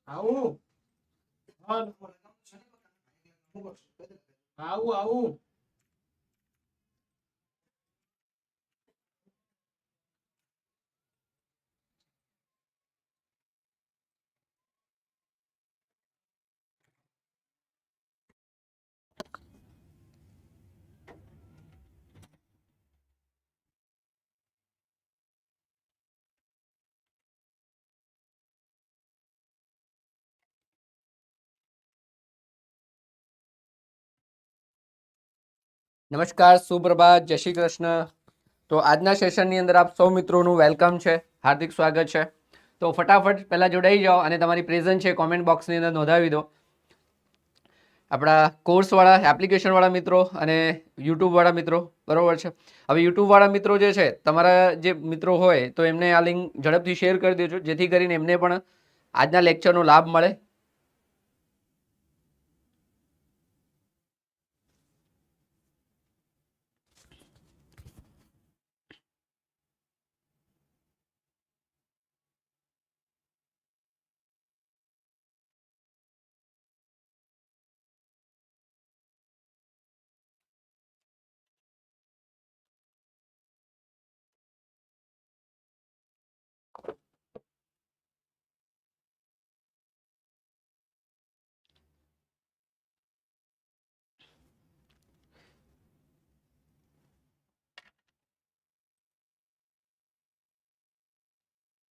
આવું આવું આવું નમસ્કાર, સુપ્રભાત, જય શ્રી કૃષ્ણ. તો આજના સેશનની અંદર આપ સૌ મિત્રોનું વેલકમ છે, હાર્દિક સ્વાગત છે. તો ફટાફટ પહેલાં જોડાઈ જાઓ અને તમારી પ્રેઝન્ટ છે કોમેન્ટ બોક્સની અંદર નોંધાવી દો. આપણા કોર્સવાળા એપ્લિકેશનવાળા મિત્રો અને યુટ્યુબવાળા મિત્રો, બરાબર છે. હવે યુટ્યુબવાળા મિત્રો જે છે, તમારા જે મિત્રો હોય તો એમને આ લિંક ઝડપથી શેર કરી દેજો, જેથી કરીને એમને પણ આજના લેક્ચરનો લાભ મળે.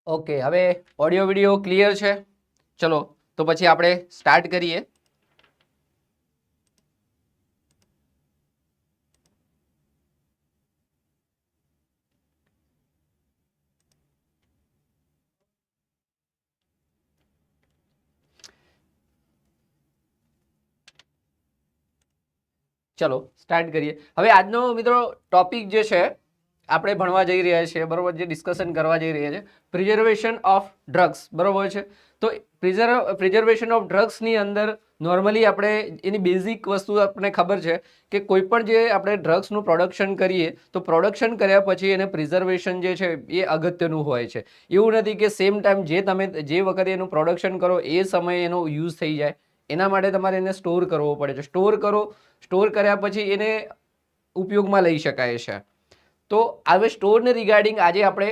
ઓકે, હવે ઓડિયો વિડીયો ક્લિયર છે? ચલો તો પછી આપણે સ્ટાર્ટ કરીએ. ચલો સ્ટાર્ટ કરીએ. હવે આજનો મિત્રો ટોપિક જે છે આપણે ભણવા જઈ રહ્યા છીએ, બરોબર, જે ડિસ્કશન કરવા જઈ રહ્યા છે, પ્રિઝર્વેશન ઓફ ડ્રગ્સ, બરોબર છે. તો પ્રિઝર્વેશન ઓફ ડ્રગ્સની અંદર નોર્મલી આપણે એની બેઝિક વસ્તુ આપણને ખબર છે કે કોઈ પણ જે આપણે ડ્રગ્સનું પ્રોડક્શન કરીએ તો પ્રોડક્શન કર્યા પછી એને પ્રિઝર્વેશન જે છે એ અગત્યનું હોય છે. એવું નથી કે સેમ ટાઈમ જે વખતે એનું પ્રોડક્શન કરો એ સમયે એનો યુઝ થઈ જાય. એના માટે તમારે એને સ્ટોર કરવો પડે છે. સ્ટોર કર્યા પછી એને ઉપયોગમાં લઈ શકાય છે. તો હવે સ્ટોરને રિગાર્ડિંગ આજે આપણે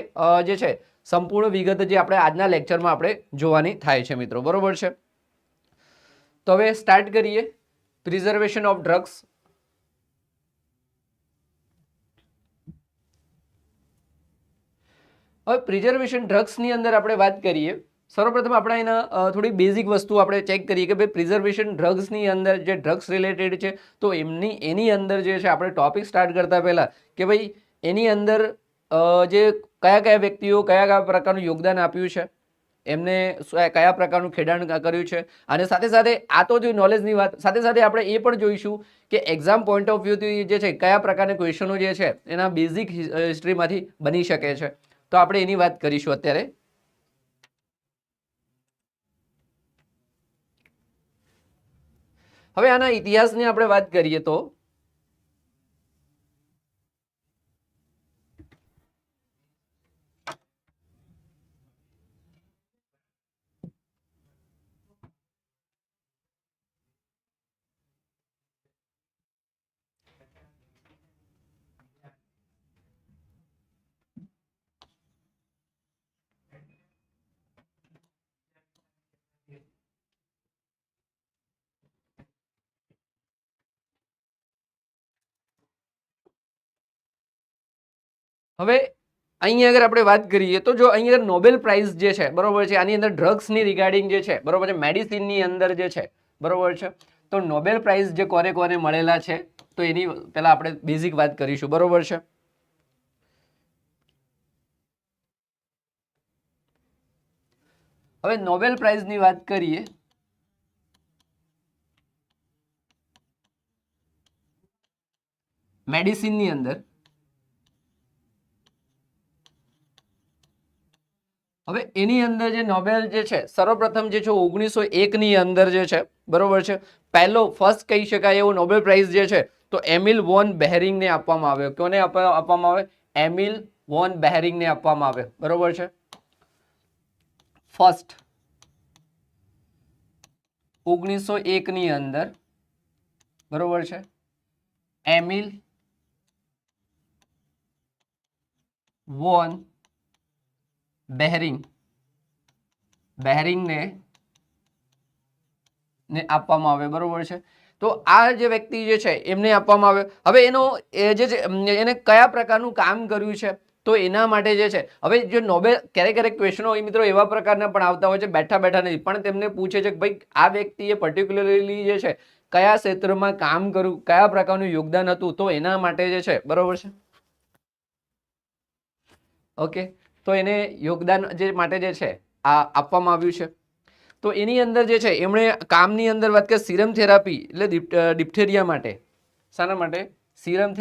જે છે સંપૂર્ણ વિગત જે આપણે આજના લેક્ચરમાં આપણે જોવાની થાય છે મિત્રો, બરોબર છે. તો હવે સ્ટાર્ટ કરીએ. Preservation of drugs. હવે પ્રિઝર્વેશન ડ્રગ્સની અંદર આપણે વાત કરીએ. સર્વપ્રથમ આપણે એના થોડી બેઝિક વસ્તુ આપણે ચેક કરીએ કે ભાઈ પ્રિઝર્વેશન ડ્રગ્સની અંદર જે ડ્રગ્સ રિલેટેડ છે તો એની અંદર જે છે આપણે ટોપિક સ્ટાર્ટ કરતા પહેલાં કે ભાઈ એની અંદર જે કયા વ્યક્તિઓ કયા પ્રકારનું યોગદાન આપ્યું છે, એમને કયા પ્રકારનું ખેડાણ કર્યું છે, અને સાથે સાથે આ તો જે નોલેજની વાત, સાથે સાથે આપણે એ પણ જોઈશું કે એક્ઝામ પોઈન્ટ ઓફ વ્યૂથી જે છે કયા પ્રકારના ક્વેશ્ચનો જે છે એના બેઝિક હિસ્ટ્રીમાંથી બની શકે છે. તો આપણે એની વાત કરીશું અત્યારે. હવે આના ઇતિહાસની આપણે વાત કરીએ તો હવે અહીંયા આગળ આપણે વાત કરીએ તો જો અહીંયા નોબેલ પ્રાઇઝ જે છે, બરોબર છે, આની અંદર ડ્રગ્સની રિગાર્ડિંગ જે છે, બરોબર છે, મેડિસિનની અંદર જે છે, બરોબર છે, તો નોબેલ પ્રાઇઝ જે કોને કોને મળેલા છે તો એની પહેલા આપણે બેઝિક વાત કરીશું, બરોબર છે. હવે નોબેલ પ્રાઇઝની વાત કરીએ મેડિસિનની અંદર. હવે એની અંદર જે નોબેલ જે છે સર્વપ્રથમ જે છે 1901 અંદર જે છે, બરોબર છે, ફર્સ્ટ કહી શકાય એવો નોબેલ પ્રાઇઝ જે છે તો એમિલ વોન બેહરિંગને આપવામાં આવ્યો. કોને આપવામાં આવે? એમિલ વોન બેહરિંગને આપવામાં આવે, બરોબર છે. ફર્સ્ટ 1901 ની અંદર બરોબર છે એમિલ વોન બેહરિંગને આપવામાં આવે બરોબર છે. તો આ જે વ્યક્તિ જે છે એમને આપવામાં આવે. હવે એનો એને કયા પ્રકારનું કામ કર્યું છે તો એના માટે જે છે હવે જે નોબેલ ક્યારેક ક્વેશ્ચનો હોય મિત્રો એવા પ્રકારના પણ આવતા હોય છે બેઠા નહીં પણ તેમને પૂછે છે કે ભાઈ આ વ્યક્તિએ પર્ટિક્યુલરલી જે છે કયા ક્ષેત્રમાં કામ કર્યું, કયા પ્રકારનું યોગદાન હતું તો એના માટે જે છે બરોબર છે ઓકે. તો એને યોગદાન જે માટે જે છે આ આપવામાં આવ્યું છે. તો એની અંદર જે છે એમણે કામની અંદર વાત કરીએ સીરમ થેરાપી એટલે ડિપ્થેરિયા માટે. શાના માટે? સીરમ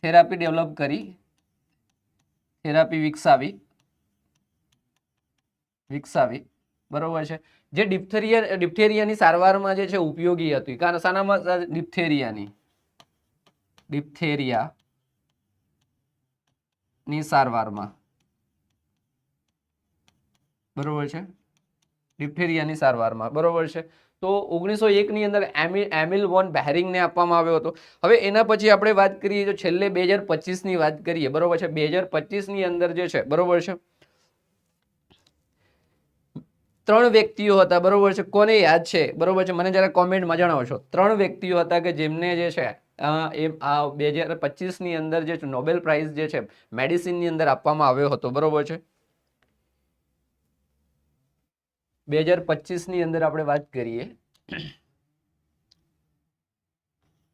થેરાપી ડેવલપ કરી, થેરાપી વિકસાવી બરોબર છે જે ડિપ્થેરિયાની સારવારમાં જે છે ઉપયોગી હતી. કારણ શાનામાં? ડિપ્થેરિયાની સારવારમાં બરોબર છે, ડિપ્થેરિયાની સારવારમાં બરોબર છે. તો 1901 ની અંદર એમિલ વોન બેહરિંગને આપવામાં આવ્યો હતો. હવે એના પછી આપણે વાત કરીએ તો છેલ્લે 2025 ની વાત કરીએ બરોબર છે. 2025 ની અંદર જે છે બરોબર છે 3 વ્યક્તિઓ હતા બરોબર છે. કોને યાદ છે બરોબર છે મને જરા કોમેન્ટમાં જણાવશો. 3 વ્યક્તિઓ હતા કે જેમને જે છે એ 2025 ની અંદર જે નોબેલ પ્રાઇઝ જે છે મેડિસિનની અંદર આપવામાં આવ્યો હતો બરોબર છે. 2025 ની અંદર આપણે વાત કરીએ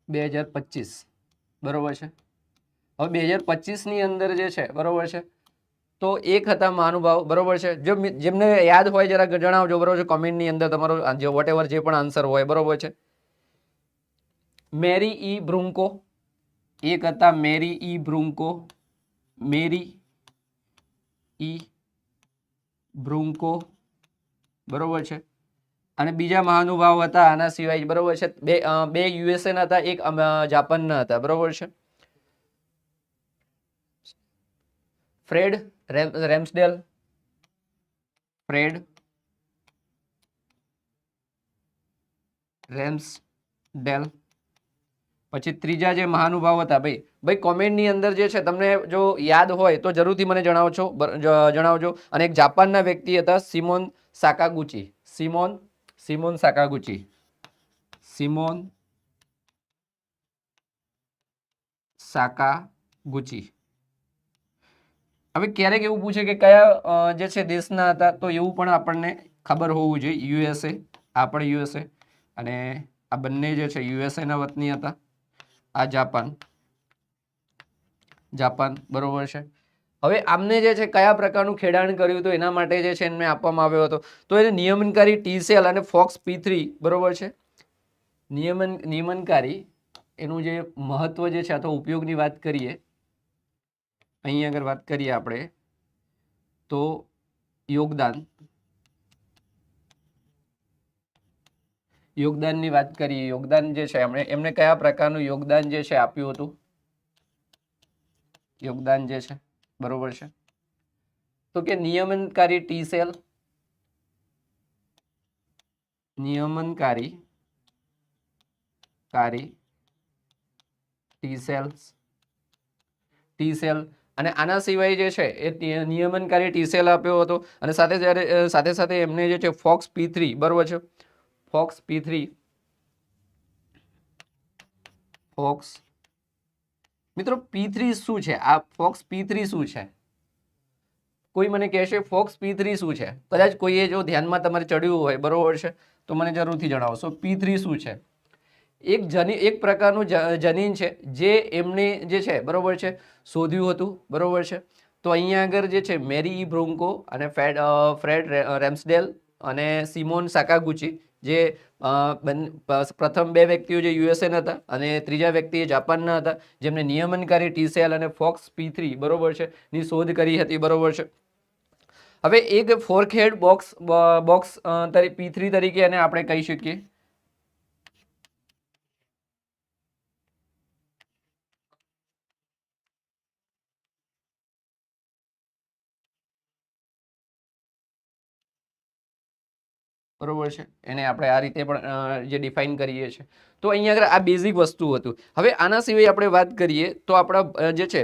2025 બરોબર છે. હવે 2025 ની અંદર જે છે બરોબર છે તો એક હતા મહાનુભાવ બરોબર છે. જો જેમને યાદ હોય જરા જણાવજો બરોબર છે કોમેન્ટની અંદર તમારો જે વોટેવર જે પણ આન્સર હોય બરોબર છે. મેરી ઈ બ્રુન્કો, એક હતા મેરી ઈ બ્રુન્કો બરોબર છે. અને બીજા મહાનુભાવ હતા આના સિવાય બરોબર છે બે યુએસએ ના હતા, એક જાપાનના હતા બરોબર છે. ફ્રેડ રેમ્સડેલ, પછી ત્રીજા જે મહાનુભાવ હતા ભાઈ કોમેન્ટની અંદર જે છે તમને જો યાદ હોય તો જરૂરથી મને જણાવજો. અને એક જાપાનના વ્યક્તિ હતા સિમોન સાકાગુચી. હવે ક્યારેક એવું પૂછે કે કયા જે છે દેશના હતા તો એવું પણ આપણને ખબર હોવું જોઈએ. યુએસએ, આપણે યુએસએ અને આ બંને જે છે યુએસએ ના વતની હતા. આ જાપાન બરોબર છે. હવે આમને જે છે કયા પ્રકારનું ખેડાણ કર્યું હતું એના માટે જે છે એમને આપવામાં આવ્યો હતો તો એને નિયમનકારી ટી સેલ અને ફોક્સ P3 બરોબર છે. નિયમનકારી એનું જે મહત્વ જે છે અથવા ઉપયોગની વાત કરીએ અહીં આગળ વાત કરીએ આપણે તો યોગદાનની વાત કરીએ. યોગદાન જે છે એમને કયા પ્રકારનું યોગદાન જે છે આપ્યું હતું યોગદાન જે છે બરોબર છે તો કે નિયમનકારી ટી સેલ અને આના સિવાય જે છે એ નિયમનકારી ટી સેલ આપ્યો હતો. અને સાથે એમને જે છે ફોક્સ P3 બરોબર છે મિત્રો P3 શું છે? આ ફોક્સ P3 શું છે? કોઈ મને કહેશે ફોક્સ P3 શું છે? કદાચ કોઈએ જો ધ્યાનમાં તમારે ચડ્યું હોય બરોબર છે તો મને જરૂરથી જણાવશો. P3 શું છે? એક પ્રકારનું જનીન છે જે એમને જે છે બરોબર છે શોધ્યું હતું બરોબર છે. તો અહીંયા આગળ જે છે મેરી ઈ બ્રુન્કો અને ફ્રેડ રેમ્સડેલ અને સિમોન સાકાગુચી જે પ્રથમ બે વ્યક્તિઓ જે યુએસએ ના હતા અને ત્રીજા વ્યક્તિ જાપાનના હતા જેમને નિયમનકારી ટી સેલ અને ફોક્સ P3 બરોબર છે ની શોધ કરી હતી બરોબર છે. હવે એક ફોરહેડ બોક્સ P3 તરીકે એને આપણે કહી શકીએ. બરોબર છે, એને આપણે આ રીતે પણ જે ડિફાઇન કરીએ છીએ. તો અહીંયા આગળ આ બેઝિક વસ્તુ હતું. હવે આના સિવાય આપણે વાત કરીએ તો આપણા જે છે,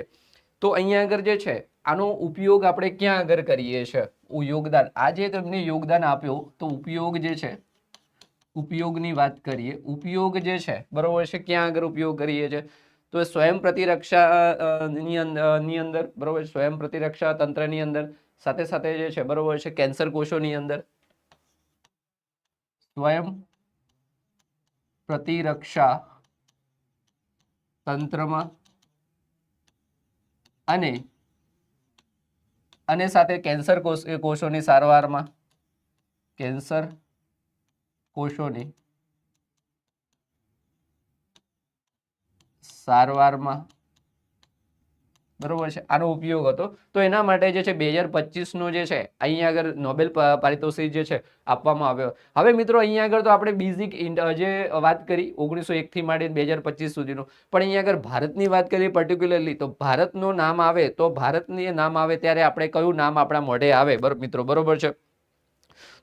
તો અહીંયા આગળ જે છે આનો ઉપયોગ આપણે ક્યાં આગળ કરીએ છીએ? યોગદાન, આ જે તમને યોગદાન આપ્યો, તો ઉપયોગ જે છે, ઉપયોગની વાત કરીએ. ઉપયોગ જે છે બરોબર છે, ક્યાં આગળ ઉપયોગ કરીએ છીએ? તો સ્વયં પ્રતિરક્ષા ની અંદર બરોબર, સ્વયં પ્રતિરક્ષા તંત્રની અંદર, સાથે સાથે જે છે બરોબર છે કેન્સર કોષોની અંદર સ્વયં પ્રતિરક્ષા તંત્રમાં અને સાથે કેન્સર કોષોની સારવારમાં, કેન્સર કોષોની સારવારમાં બરોબર છે, આનો ઉપયોગ હતો. તો એના માટે જે છે 2025 જે છે અહીંયા આગળ નોબેલ પારિતોષિક જે છે આપવામાં આવ્યો. હવે મિત્રો અહીંયા આગળ તો આપણે બેઝિક જે વાત કરી 1901 થી માંડી 2025 સુધીનો, પણ અહીંયા આગળ ભારતની વાત કરીએ પર્ટિક્યુલરલી, તો ભારતનું નામ આવે તો ભારતની નામ આવે ત્યારે આપણે કયું નામ આપણા મોઢે આવે મિત્રો? બરોબર છે.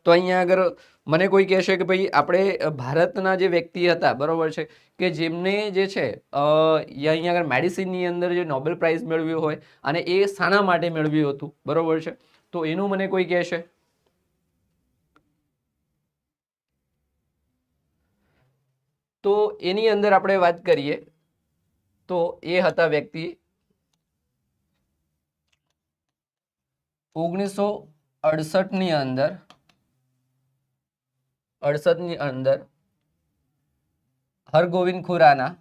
તો અહીંયા આગળ મને કોઈ કહેશે કે ભાઈ આપણે ભારતના જે વ્યક્તિ હતા બરોબર છે, કે જેમને જે છે અહીંયા આગળ મેડિસિનની અંદર જે નોબેલ પ્રાઇઝ મેળવ્યું હોય અને એ શાના માટે મેળવ્યું હતું બરોબર છે, તો એનું મને કોઈ કહેશે? તો એની અંદર આપણે વાત કરીએ તો એ હતા વ્યક્તિ 1968 ની અંદર, 68 ની અંદર હરગોવિંદ ખુરાના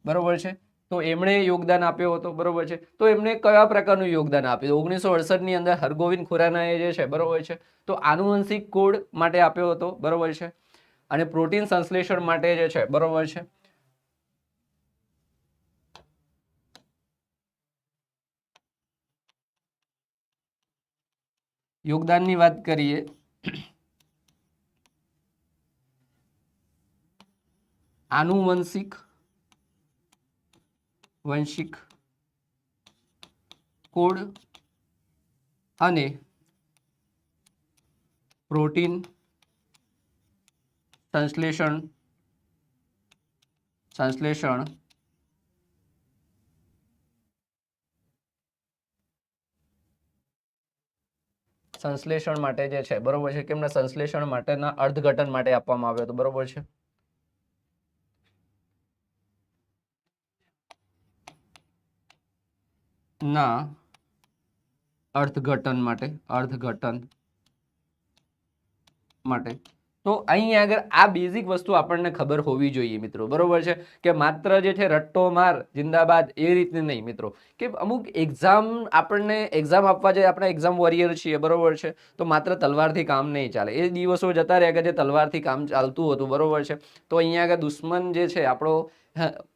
બરોબર છે. તો એમણે યોગદાન આપ્યો હતો બરોબર છે. તો એમણે કયા પ્રકારનું યોગદાન આપ્યું? 1968 ની અંદર હરગોવિંદ ખુરાનાએ જે છે બરોબર છે, તો આનુવંશિક કોડ માટે આપ્યો હતો બરોબર છે, અને પ્રોટીન સંશ્લેષણ માટે જે છે બરોબર છે. યોગદાનની વાત કરીએ આનુવંશિક કોડ અને પ્રોટીન સંશ્લેષણ માટે જે છે બરોબર છે, કે એમના સંશ્લેષણ માટેના અર્થઘટન માટે આપવામાં આવ્યો હતો બરોબર છે. ના અર્થઘટન માટે તો અહીં આગળ આ બેઝિક વસ્તુ આપણને ખબર હોવી જોઈએ મિત્રો બરોબર છે, કે માત્ર જે છે રટ્ટો માર જિંદાબાદ એ રીતની નહીં મિત્રો, કે અમુક એક્ઝામ આપવા જાય, આપણે એક્ઝામ વોરિયર છીએ બરોબર છે, તો માત્ર તલવારથી કામ નહીં ચાલે. એ દિવસો જતા રહ્યા કે જે તલવારથી કામ ચાલતું હતું બરોબર છે. તો અહીંયા આગળ દુશ્મન જે છે આપણો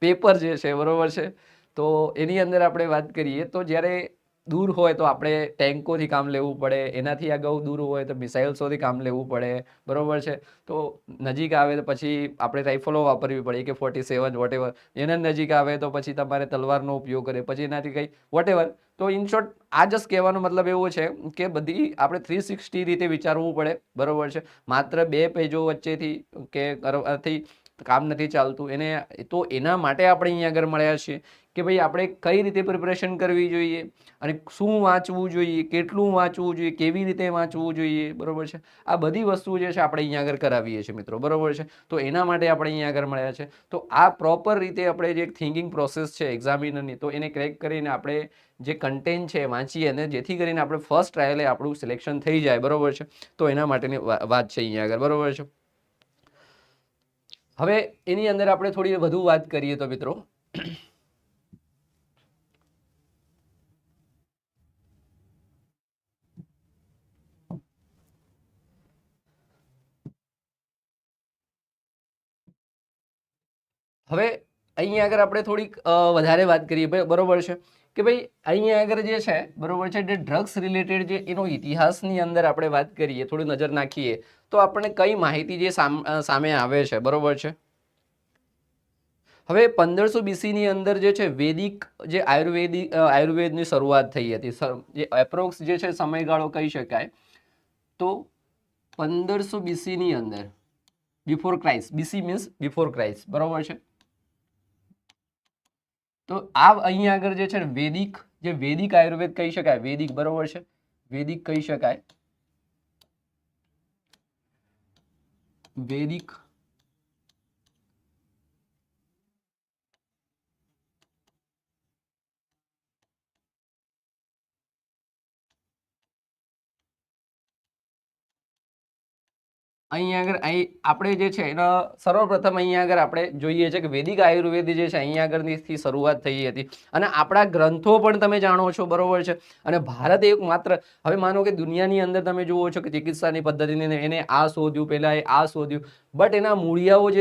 પેપર જે છે બરોબર છે, તો એની અંદર આપણે વાત કરીએ તો જ્યારે દૂર હોય તો આપણે ટેન્કોથી કામ લેવું પડે, એનાથી અગાઉ દૂર હોય તો મિસાઇલ્સોથી કામ લેવું પડે બરોબર છે. તો નજીક આવે તો પછી આપણે રાઇફલો વાપરવી પડે, AK-47 વોટેવર. એના નજીક આવે તો પછી તમારે તલવારનો ઉપયોગ કરે, પછી એનાથી કંઈ વોટેવર. તો ઇન શોર્ટ આ જસ્ટ કહેવાનો મતલબ એવો છે કે બધી આપણે 360 રીતે વિચારવું પડે બરોબર છે. માત્ર બે પેજો વચ્ચેથી કે કરવાથી કામ નથી ચાલતું. તો એના માટે આપણે અહીંયા આગળ મળ્યા છીએ કે ભાઈ આપણે કઈ રીતે પ્રિપરેશન કરવી જોઈએ અને શું વાંચવું જોઈએ, કેટલું વાંચવું જોઈએ, કેવી રીતે વાંચવું જોઈએ બરોબર છે. આ બધી વસ્તુ જે છે આપણે અહીંયા આગળ કરાવીએ છીએ મિત્રો બરોબર છે. તો એના માટે આપણે અહીંયા આગળ મળ્યા છે. તો આ પ્રોપર રીતે આપણે જે થિંકિંગ પ્રોસેસ છે એક્ઝામિનરની, તો એને ક્રેક કરીને આપણે જે કન્ટેન્ટ છે વાંચીએ અને જેથી કરીને આપણે ફર્સ્ટ ટ્રાયલે આપણું સિલેક્શન થઈ જાય બરોબર છે. તો એના માટેની વાત છે અહીંયા આગળ બરોબર છે. હવે એની અંદર આપણે થોડી વધુ વાત કરીએ તો મિત્રો હવે અહીંયા આગળ આપણે થોડીક વધારે વાત કરીએ બરોબર છે, કે ભાઈ અહીંયા આગળ જે છે બરોબર છે, જે ડ્રગ્સ રિલેટેડ જે એનો ઇતિહાસની અંદર આપણે વાત કરીએ, થોડી નજર નાખીએ તો આપણને કઈ માહિતી જે સામે આવે છે બરોબર છે. હવે 1500 BC ની અંદર જે છે વેદિક જે આયુર્વેદની શરૂઆત થઈ હતી, જે એપ્રોક્સ જે છે સમયગાળો કહી શકાય તો 1500 BC ની અંદર, before Christ, BC means before Christ, બરોબર છે. તો આ અહીંયા આગળ જે છે ને વેદિક આયુર્વેદ કહી શકાય, વેદિક, બરોબર છે, વેદિક કહી શકાય, વેદિક અહીંયા આગળ આપણે જે છે એનો સર્વપ્રથમ અહીંયા આગળ આપણે જોઈએ છે કે વેદિક આયુર્વેદ જે છે અહીંયા આગળથી શરૂઆત થઈ હતી, અને આપણા ગ્રંથો પણ તમે જાણો છો, બરોબર છે. અને ભારત એક માત્ર, હવે માનો કે દુનિયાની અંદર તમે જુઓ છો કે ચિકિત્સાની પદ્ધતિને એને આ શોધ્યું, પહેલા એ આ શોધ્યું, બટ એના મૂળિયાઓ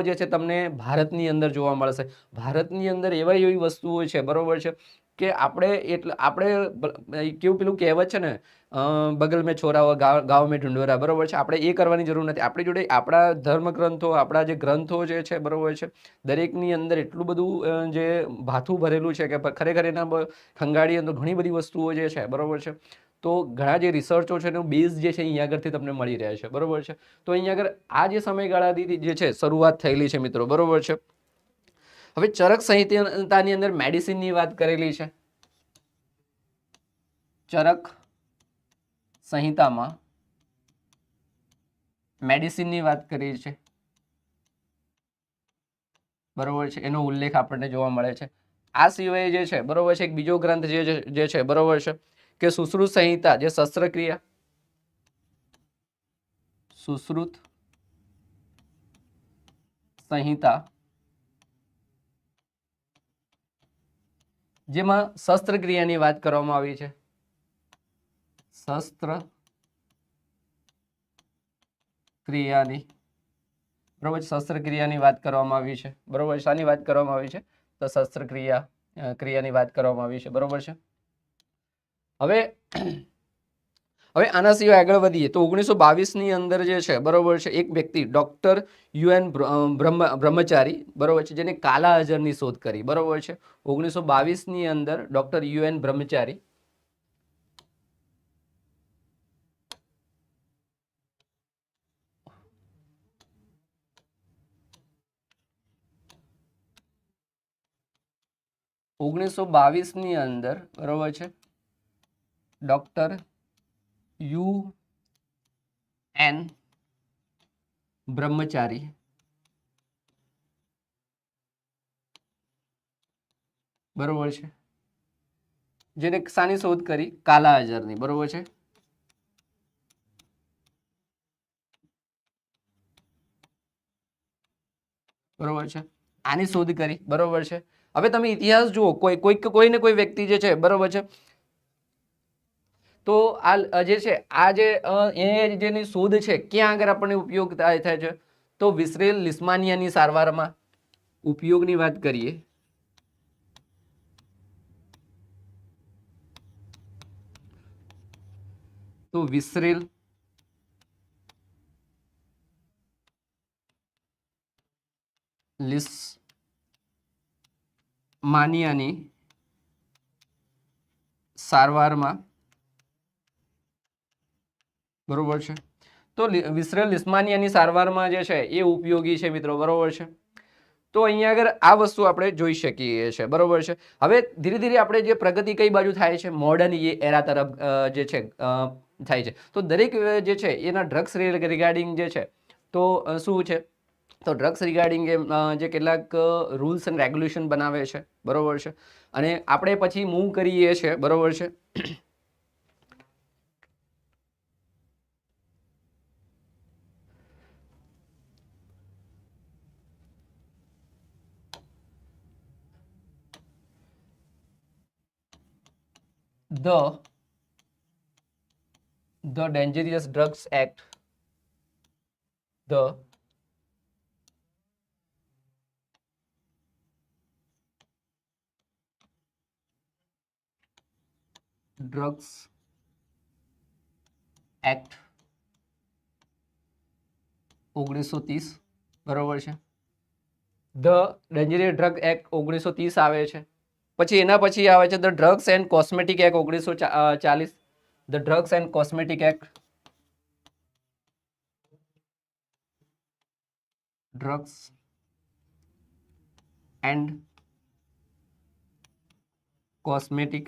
જે છે તમને ભારતની અંદર જોવા મળશે. ભારતની અંદર એવી વસ્તુઓ છે, બરોબર છે, કે આપણે કેવું પેલું કહેવત છે ને, બગલ મેં છોરા ગાંવ મેં ઢુંઢોરા, બરોબર છે. આપણે એ કરવાની જરૂર નથી. આપણી જોડે આપણા ધર્મગ્રંથો, આપણા જે ગ્રંથો જે છે, બરોબર છે, દરેકની અંદર એટલું બધું જે ભાથું ભરેલું છે કે ખરેખર એના ખંગાળી અંદર ઘણી બધી વસ્તુઓ જે છે, બરોબર છે. તો ઘણા જે રિસર્ચો છે એનો બેઝ જે છે અહીંયા આગળથી તમને મળી રહે છે, બરોબર છે. તો અહીંયા આગળ આ જે સમયગાળાથી જે છે શરૂઆત થયેલી છે મિત્રો, બરોબર છે. હવે ચરક સંહિતાની અંદર મેડિસિનની વાત કરેલી છે. ચરક સંહિતામાં મેડિસિનની વાત કરી છે, બરોબર છે, એનો ઉલ્લેખ આપણને જોવા મળે છે. આ સિવાય જે છે, બરોબર છે, એક બીજો ગ્રંથ જે છે, બરોબર છે, કે સુશ્રુત સંહિતા, જે શસ્ત્રક્રિયા, સુશ્રુત સંહિતા, જેમાં શસ્ત્રક્રિયાની વાત કરવામાં આવી છે. શસ્ત્રક્રિયાની, બરોબર, શસ્ત્રક્રિયાની વાત કરવામાં આવી છે, બરોબર. શાની વાત કરવામાં આવી છે? તો ક્રિયાની વાત કરવામાં આવી છે, બરોબર છે. હવે આના સિવાય આગળ વધીએ તો 1922 ની અંદર જે છે, બરોબર છે, એક વ્યક્તિ ડોક્ટર UN બ્રહ્મચારી, બરોબર છે, જેને કાલા અજરની શોધ કરી, બરોબર છે. 1922 ની અંદર ડોક્ટર UN બ્રહ્મચારી, ની અંદર, બરોબર છે, ડોક્ટર UN બ્રહ્મચારી, બરોબર છે, જેને શાની શોધ કરી? કાલા અજરની, બરોબર છે. બરોબર છે, આની શોધ કરી, બરોબર છે. હવે તમે ઇતિહાસ જુઓ, કોઈને કોઈ વ્યક્તિ જે છે, બરોબર છે, તો આ જે છે, જેની શોધ છે ક્યાં આગળ આપણને ઉપયોગ થાય છે? તો વિસરેલ લિસ્માનિયાની સારવારમાં ઉપયોગની વાત કરીએ તો વિસરેલ લિસ્માનિયાની સારવારમાં, બરોબર છે. તો વિસરેલ લિસ્માનિયાની સારવારમાં જે છે એ ઉપયોગી છે મિત્રો, બરોબર છે. તો અહીંયા આગળ આ વસ્તુ આપણે જોઈ શકીએ છીએ, બરોબર છે. હવે ધીરે ધીરે આપણે જે પ્રગતિ કઈ બાજુ થાય છે? મોડર્ન એરા તરફ જે છે થાય છે. તો દરેક જે છે એના ડ્રગ્સ રિગાર્ડિંગ જે છે, તો શું છે? તો ડ્રગ્સ રિગાર્ડિંગ જે કેટલાક રૂલ્સ એન્ડ રેગ્યુલેશન બનાવે છે, બરોબર છે. અને આપણે પછી મૂવ કરીએ છીએ, બરોબર છે, the Dangerous Drugs Act, the Drugs Act 1930, બરોબર છે. ધ ડેન્જરસ ડ્રગ એક્ટ 1930 આવે છે. પછી એના પછી આવે છે the drugs and cosmetic act 1940. The drugs and cosmetic act, drugs and cosmetic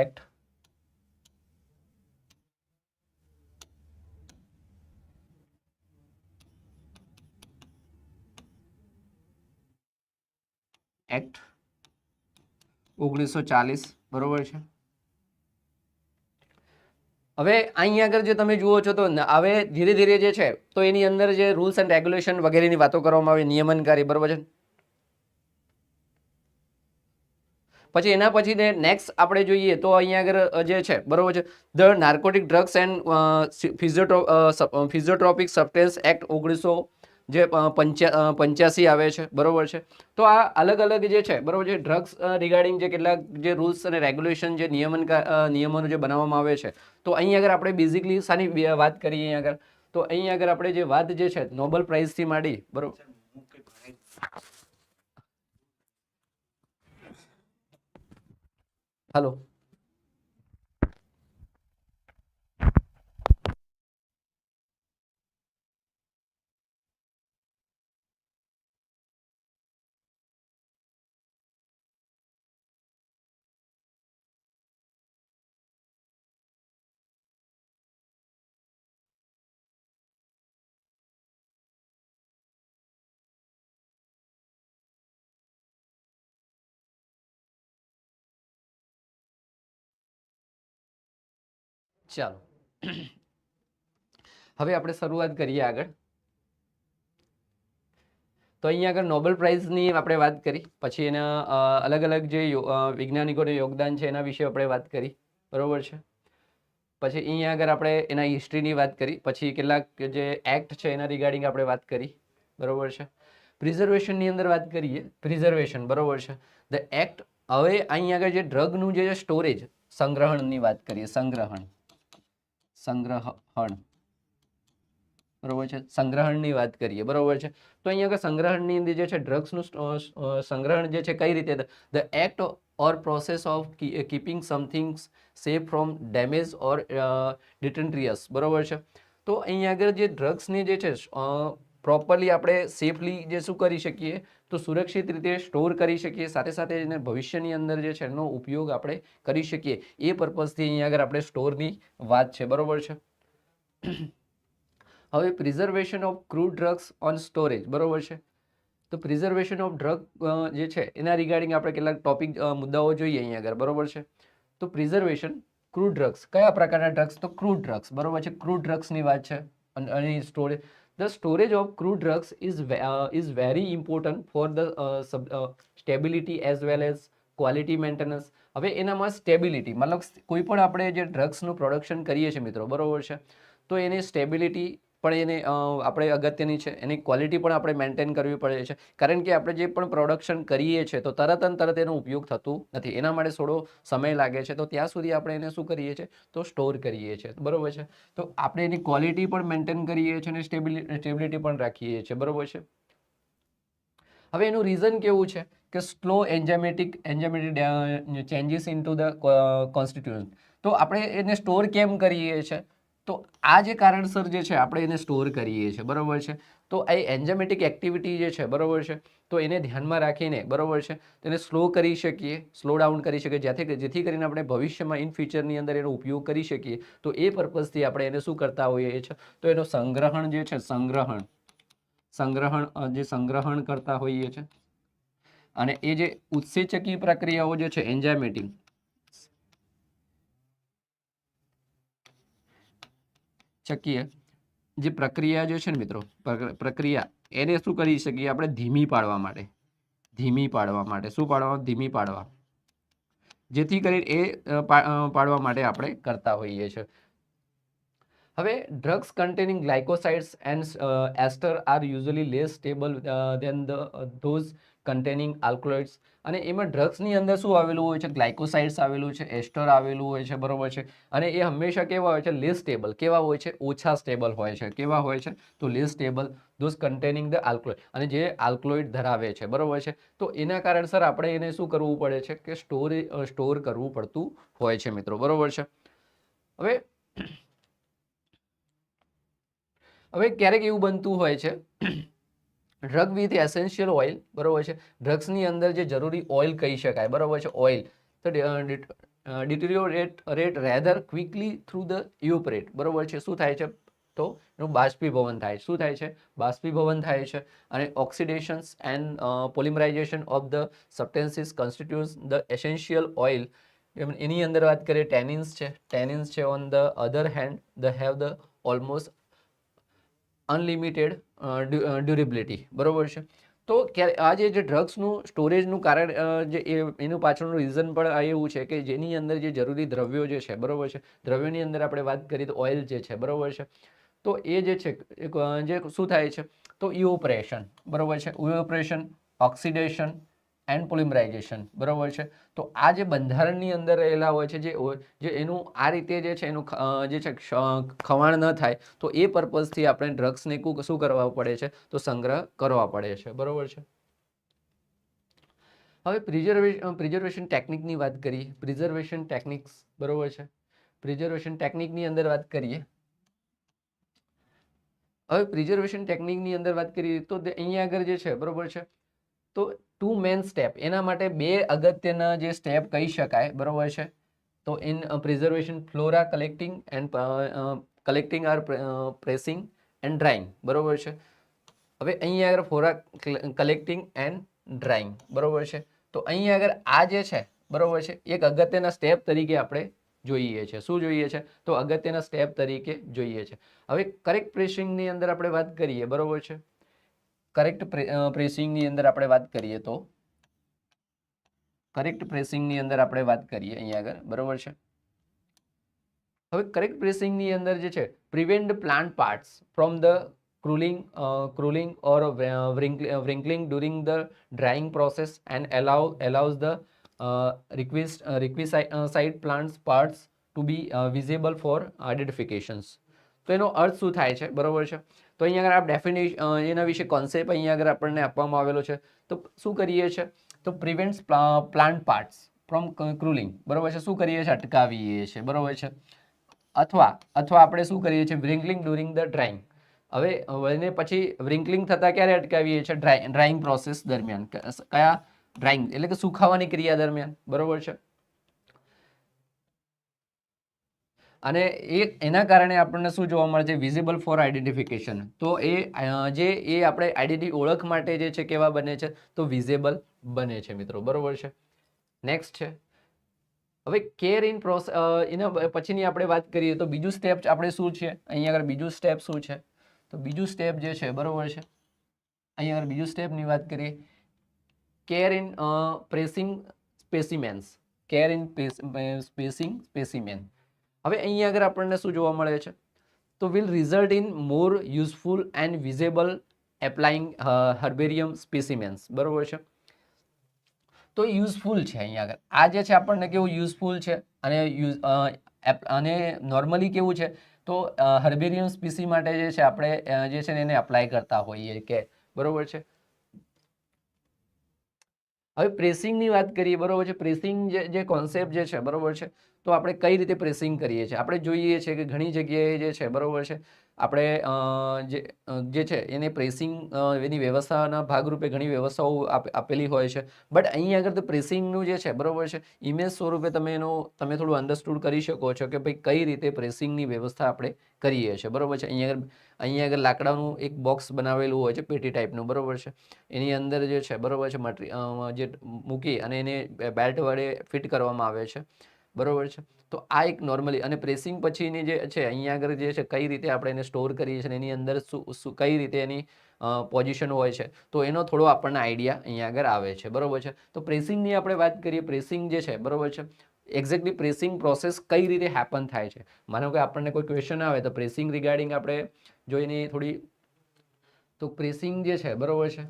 act act 1940, બરોબર છે. હવે અહીંયા આગળ જે તમે જુઓ છો તો હવે ધીરે ધીરે જે છે તો એની અંદર જે રૂલ્સ એન્ડ રેગ્યુલેશન વગેરેની વાતો કરવામાં આવે, નિયમનકારી, બરોબર છે. પછી એના પછી નેક્સ્ટ આપણે જોઈએ તો અહીંયા આગળ જે છે બરોબર છે the narcotic drugs and psychotropic substances act 1985 આવે છે, બરોબર છે. તો આ અલગ અલગ જે છે બરોબર છે ડ્રગ્સ રિગાર્ડિંગ જે કેટલાક જે રૂલ્સ અને રેગ્યુલેશન જે નિયમનો જે બનાવવામાં આવે છે. તો અહીં આગળ આપણે બેઝિકલી શાની વાત કરીએ અહીં આગળ, તો અહીં આગળ આપણે જે વાત જે છે નોબેલ પ્રાઇઝથી માંડી, બરોબર. હલો, ચાલો હવે આપણે શરૂઆત કરીએ આગળ. તો અહીંયા આગળ નોબેલ પ્રાઇઝની આપણે વાત કરી, પછી એના અલગ અલગ જે વૈજ્ઞાનિકોનું યોગદાન છે એના વિશે આપણે વાત કરી, બરોબર છે. પછી અહીંયા આગળ આપણે એના હિસ્ટ્રીની વાત કરી, પછી કેટલાક જે એક્ટ છે એના રિગાર્ડિંગ આપણે વાત કરી, બરોબર છે. પ્રિઝર્વેશનની અંદર વાત કરીએ, પ્રિઝર્વેશન, બરોબર છે. ધ એક્ટ, હવે અહીંયા આગળ જે ડ્રગનું જે સ્ટોરેજ, સંગ્રહણની વાત કરીએ, સંગ્રહણ, બરોબર છે, સંગ્રહણની વાત કરીએ, બરોબર છે. તો અહીંયા આગળ સંગ્રહણની અંદર જે છે ડ્રગ્સનું સંગ્રહણ જે છે કઈ રીતે, the act or process of keeping something safe from damage or ડિટેન્ટ્રિયસ, બરોબર છે. તો અહીંયા આગળ જે ડ્રગ્સની જે છે પ્રોપરલી આપણે સેફલી જે શું કરી શકીએ તો સુરક્ષિત રીતે સ્ટોર કરી શકીએ, સાથે સાથે એને ભવિષ્યની અંદર જે છે એનો ઉપયોગ આપણે કરી શકીએ, એ પર્પઝથી અહીંયા આગળ આપણે સ્ટોરની વાત છે, બરોબર છે. હવે preservation of crude drugs on storage, બરોબર છે. તો પ્રિઝર્વેશન ઓફ ડ્રગ જે છે એના રિગાર્ડિંગ આપણે કેટલાક ટોપિક મુદ્દાઓ જોઈએ અહીંયા આગળ, બરોબર છે. તો પ્રિઝર્વેશન ક્રૂડ ડ્રગ્સ, કયા પ્રકારના ડ્રગ્સ, તો ક્રૂડ ડ્રગ્સ, બરોબર છે. ક્રૂડ ડ્રગ્સની વાત છે અને storage, the storage of crude drugs is very important for the stability as well as quality maintenance. હવે એનામાં સ્ટેબિલિટી મતલબ કોઈ પણ આપણે જે ડ્રગ્સનું પ્રોડક્શન કરીએ છીએ મિત્રો, બરોબર છે, તો એની સ્ટેબિલિટી પણ એને આપણે અગત્યની છે, એની ક્વોલિટી પણ આપણે મેન્ટેન કરવી પડે છે. કારણ કે આપણે જે પણ પ્રોડક્શન કરીએ છીએ તો તરત એનો ઉપયોગ થતું નથી, એના માટે થોડો સમય લાગે છે. તો ત્યાં સુધી આપણે એને શું કરીએ છીએ તો સ્ટોર કરીએ છીએ, બરોબર છે. તો આપણે એની ક્વોલિટી પણ મેન્ટેન કરીએ છીએ અને સ્ટેબિલિટી પણ રાખીએ છીએ, બરોબર છે. હવે એનું રીઝન કેવું છે કે slow enzymatic changes in to the constitution. તો આપણે એને સ્ટોર કેમ કરીએ છીએ, તો આ જે કારણસર જે છે આપણે એને સ્ટોર કરીએ છીએ, બરોબર છે. તો આ એન્ઝાઇમેટિક એક્ટિવિટી જે છે, બરોબર છે, તો એને ધ્યાનમાં રાખીને, બરોબર છે, તેને સ્લો કરી શકીએ, સ્લો ડાઉન કરી શકીએ, જેથી કરીને આપણે ભવિષ્યમાં ઇન ફ્યુચરની અંદર એનો ઉપયોગ કરી શકીએ. તો એ પર્પઝથી આપણે એને શું કરતા હોઈએ છીએ તો એનો સંગ્રહણ જે છે, સંગ્રહણ કરતા હોઈએ છીએ. અને એ જે ઉત્સેચકી પ્રક્રિયાઓ જે છે એન્ઝાઇમેટિક ચકીય જે પ્રક્રિયા જે છે ને મિત્રો, પ્રક્રિયા એને શું કરી શકીએ આપણે ધીમી પાડવા માટે, ધીમી પાડવા, જેથી કરીને એ પાડવા માટે આપણે કરતા હોઈએ છીએ. હવે drugs containing glycosides and ester are usually less stable than those containing alkaloids, અને એમાં ડ્રગ્સની અંદર શું આવેલું હોય છે, ગ્લાયકોસાઇડ્સ આવેલું છે, એસ્ટર આવેલું હોય છે, બરોબર છે. અને એ હંમેશા કેવા હોય છે, લેસ સ્ટેબલ. કેવા હોય છે, ઓછા સ્ટેબલ હોય છે. કેવા હોય છે, તો less stable, those containing the alkaloid, અને જે આલ્કલોઇડ ધરાવે છે, બરોબર છે. તો એના કારણસર આપણે એને શું કરવું પડે છે કે સ્ટોર કરવું પડતું હોય છે મિત્રો, બરોબર છે. હવે ક્યારેક એવું બનતું હોય છે, ડ્રગ વિથ એસેન્શિયલ ઓઇલ, બરોબર છે. ડ્રગ્સની અંદર જે જરૂરી ઓઇલ કહી શકાય, બરોબર છે, ઓઇલ, તો ડિટેરિયોરેટ રેધર ક્વિકલી થ્રુ ધ ઇવોપરેટ, બરોબર છે. શું થાય છે, તો એનું બાષ્પીભવન થાય. શું થાય છે, બાષ્પીભવન થાય છે. અને oxidations and polymerization of the substances constitutes the essential oil. એની અંદર વાત કરીએ, ટેનિન્સ છે. On the other hand have the almost unlimited durability, બરોબર છે. તો આ જે ડ્રગ્સનું સ્ટોરેજનું કારણ જે એનું પાછળનું રીઝન પણ એવું છે કે જેની અંદર જે જરૂરી દ્રવ્યો જે છે, બરોબર છે, દ્રવ્યોની અંદર આપણે વાત કરીએ તો ઓઇલ જે છે, બરોબર છે. તો એ જે છે જે શું થાય છે, તો ઇવોપરેશન, બરોબર છે, ઇવોપરેશન, ઓક્સિડેશન એન્ડ પોલિમરાઇઝેશન, બરોબર છે. તો આ જે બંધારણની અંદર રહેલા હોય છે, જે એનું આ રીતે જે છે એનું જે છે ખવાણ ન થાય, તો એ પર્પઝથી આપણે ડ્રગ્સને શું કરવા પડે છે, તો સંગ્રહ કરવા પડે છે, બરોબર છે. હવે પ્રિઝર્વેશન ટેકનિકની વાત કરીએ. પ્રિઝર્વેશન ટેકનિક્સ, બરોબર છે. પ્રિઝર્વેશન ટેકનિકની અંદર વાત કરીએ. હવે પ્રિઝર્વેશન ટેકનિકની અંદર વાત કરીએ તો અહીંયા આગળ જે છે, બરોબર છે, તો 2 મેન સ્ટેપ, એના માટે 2 અગત્યના જે સ્ટેપ કહી શકાય, બરોબર છે. તો in preservation, flora collecting are pressing and drying, બરોબર છે. હવે અહીંયા આગળ ફ્લોરા કલેક્ટિંગ એન્ડ ડ્રાઇંગ, બરોબર છે. તો અહીંયા આગળ આ જે છે, બરોબર છે, એક અગત્યના સ્ટેપ તરીકે આપણે જોઈએ છે. શું જોઈએ છે, તો અગત્યના સ્ટેપ તરીકે જોઈએ છે. હવે કરેક્ટ પ્રેસિંગની અંદર આપણે વાત કરીએ, બરોબર છે. કરેક્ટ પ્રેસિંગની અંદર આપણે વાત કરીએ તો અહીંયા આગળ, બરોબર છે. હવે કરેક્ટ પ્રેસિંગની અંદર જે છે, prevent plant parts from the cooling or wrinkling during the drying process and allows the requisite plant parts to be visible for identifications. તો એનો અર્થ શું થાય છે, બરોબર છે. તો અહીંયા આગળ આ ડેફિનેશન, એના વિશે કોન્સેપ્ટ અહીંયા આગળ આપણને આપવામાં આવેલો છે. તો શું કરીએ છીએ, તો પ્રિવેન્ટ્સ પ્લાન્ટ પાર્ટ્સ ફ્રોમ ક્રુલિંગ, બરોબર છે. શું કરીએ છીએ, અટકાવીએ છીએ, બરોબર છે. અથવા આપણે શું કરીએ છીએ, wrinkling during the drying. હવે એને પછી wrinkling થતા ક્યારે અટકાવીએ છીએ, ડ્રાઇંગ પ્રોસેસ દરમિયાન. કયા, ડ્રાઇંગ એટલે કે સુખાવાની ક્રિયા દરમિયાન, બરોબર છે. અને એના કારણે આપણને શું જોવા મળે છે, વિઝિબલ ફોર આઈડેન્ટિફિકેશન. તો એ આપણે ઓળખ માટે જે છે કેવા બને છે, તો વિઝિબલ બને છે મિત્રો, બરોબર છે. નેક્સ્ટ છે, હવે કેર ઇન પ્રોસેસ. એના પછીની આપણે વાત કરીએ તો બીજું સ્ટેપ આપણે શું છે, અહીંયા આગળ બીજું સ્ટેપ શું છે, તો બીજું સ્ટેપ જે છે, બરોબર છે, અહીંયા આગળ બીજું સ્ટેપની વાત કરીએ, care in pressing specimens. Care in spacing specimen. હવે અહીંયા આગળ આપણને શું જોવા મળે છે, તો will result in more useful and visible applying herbarium specimens, બરોબર છે. તો યુઝફુલ છે અહીંયા આગળ. આ જે છે આપણને કેવું યુઝફુલ છે, અને નોર્મલી કેવું છે, તો હર્બેરિયમ સ્પીસી માટે જે છે આપણે જે છે એને અપ્લાય કરતા હોઈએ કે, બરોબર છે. હવે પ્રેસિંગની વાત કરીએ, બરોબર છે. પ્રેસિંગ જે કોન્સેપ્ટ જે છે, બરોબર છે, તો આપણે કઈ રીતે પ્રેસિંગ કરીએ છીએ, આપણે જોઈએ છીએ કે ઘણી જગ્યાએ જે છે, બરોબર છે, આપણે જે છે એને પ્રેસિંગ એની વ્યવસ્થાના ભાગરૂપે ઘણી વ્યવસ્થાઓ આપેલી હોય છે. બટ અહીંયા આગળ તો પ્રેસિંગનું જે છે, બરોબર છે, ઇમેજ સ્વરૂપે તમે થોડું અન્ડરસ્ટુડ કરી શકો છો કે ભાઈ કઈ રીતે પ્રેસિંગની વ્યવસ્થા આપણે કરીએ છીએ, બરોબર છે. અહીંયા આગળ લાકડાનું એક બોક્સ બનાવેલું હોય છે, પેટી ટાઈપનું, બરોબર છે. એની અંદર જે છે, બરોબર છે, જે મૂકી અને એને બેલ્ટ વડે ફિટ કરવામાં આવે છે, બરોબર છે. તો આ એક નોર્મલી, અને પ્રેસિંગ પછીની જે છે અહીંયા આગળ જે છે કઈ રીતે આપણે એને સ્ટોર કરીએ છીએ, એની અંદર કઈ રીતે એની પોઝિશન હોય છે, તો એનો થોડો આપણને આઈડિયા અહીંયા આગળ આવે છે, બરોબર છે. તો પ્રેસિંગની આપણે વાત કરીએ, પ્રેસિંગ જે છે, બરોબર છે, એક્ઝેક્ટલી પ્રેસિંગ પ્રોસેસ કઈ રીતે હેપન થાય છે. માનો કે આપણને કોઈ ક્વેશ્ચન આવે તો પ્રેસિંગ રિગાર્ડિંગ આપણે જોઈને થોડી, તો પ્રેસિંગ જે છે, બરોબર છે,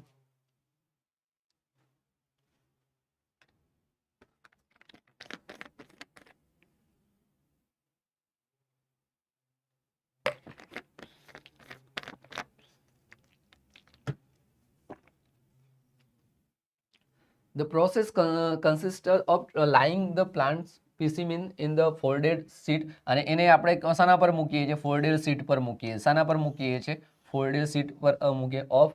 The process consists of lying the plants specimen in the folded sheet અને એને આપણે શાના પર મૂકીએ છીએ folded sheet પર મૂકીએ શાના પર મૂકીએ છીએ folded sheet પર મૂકીએ of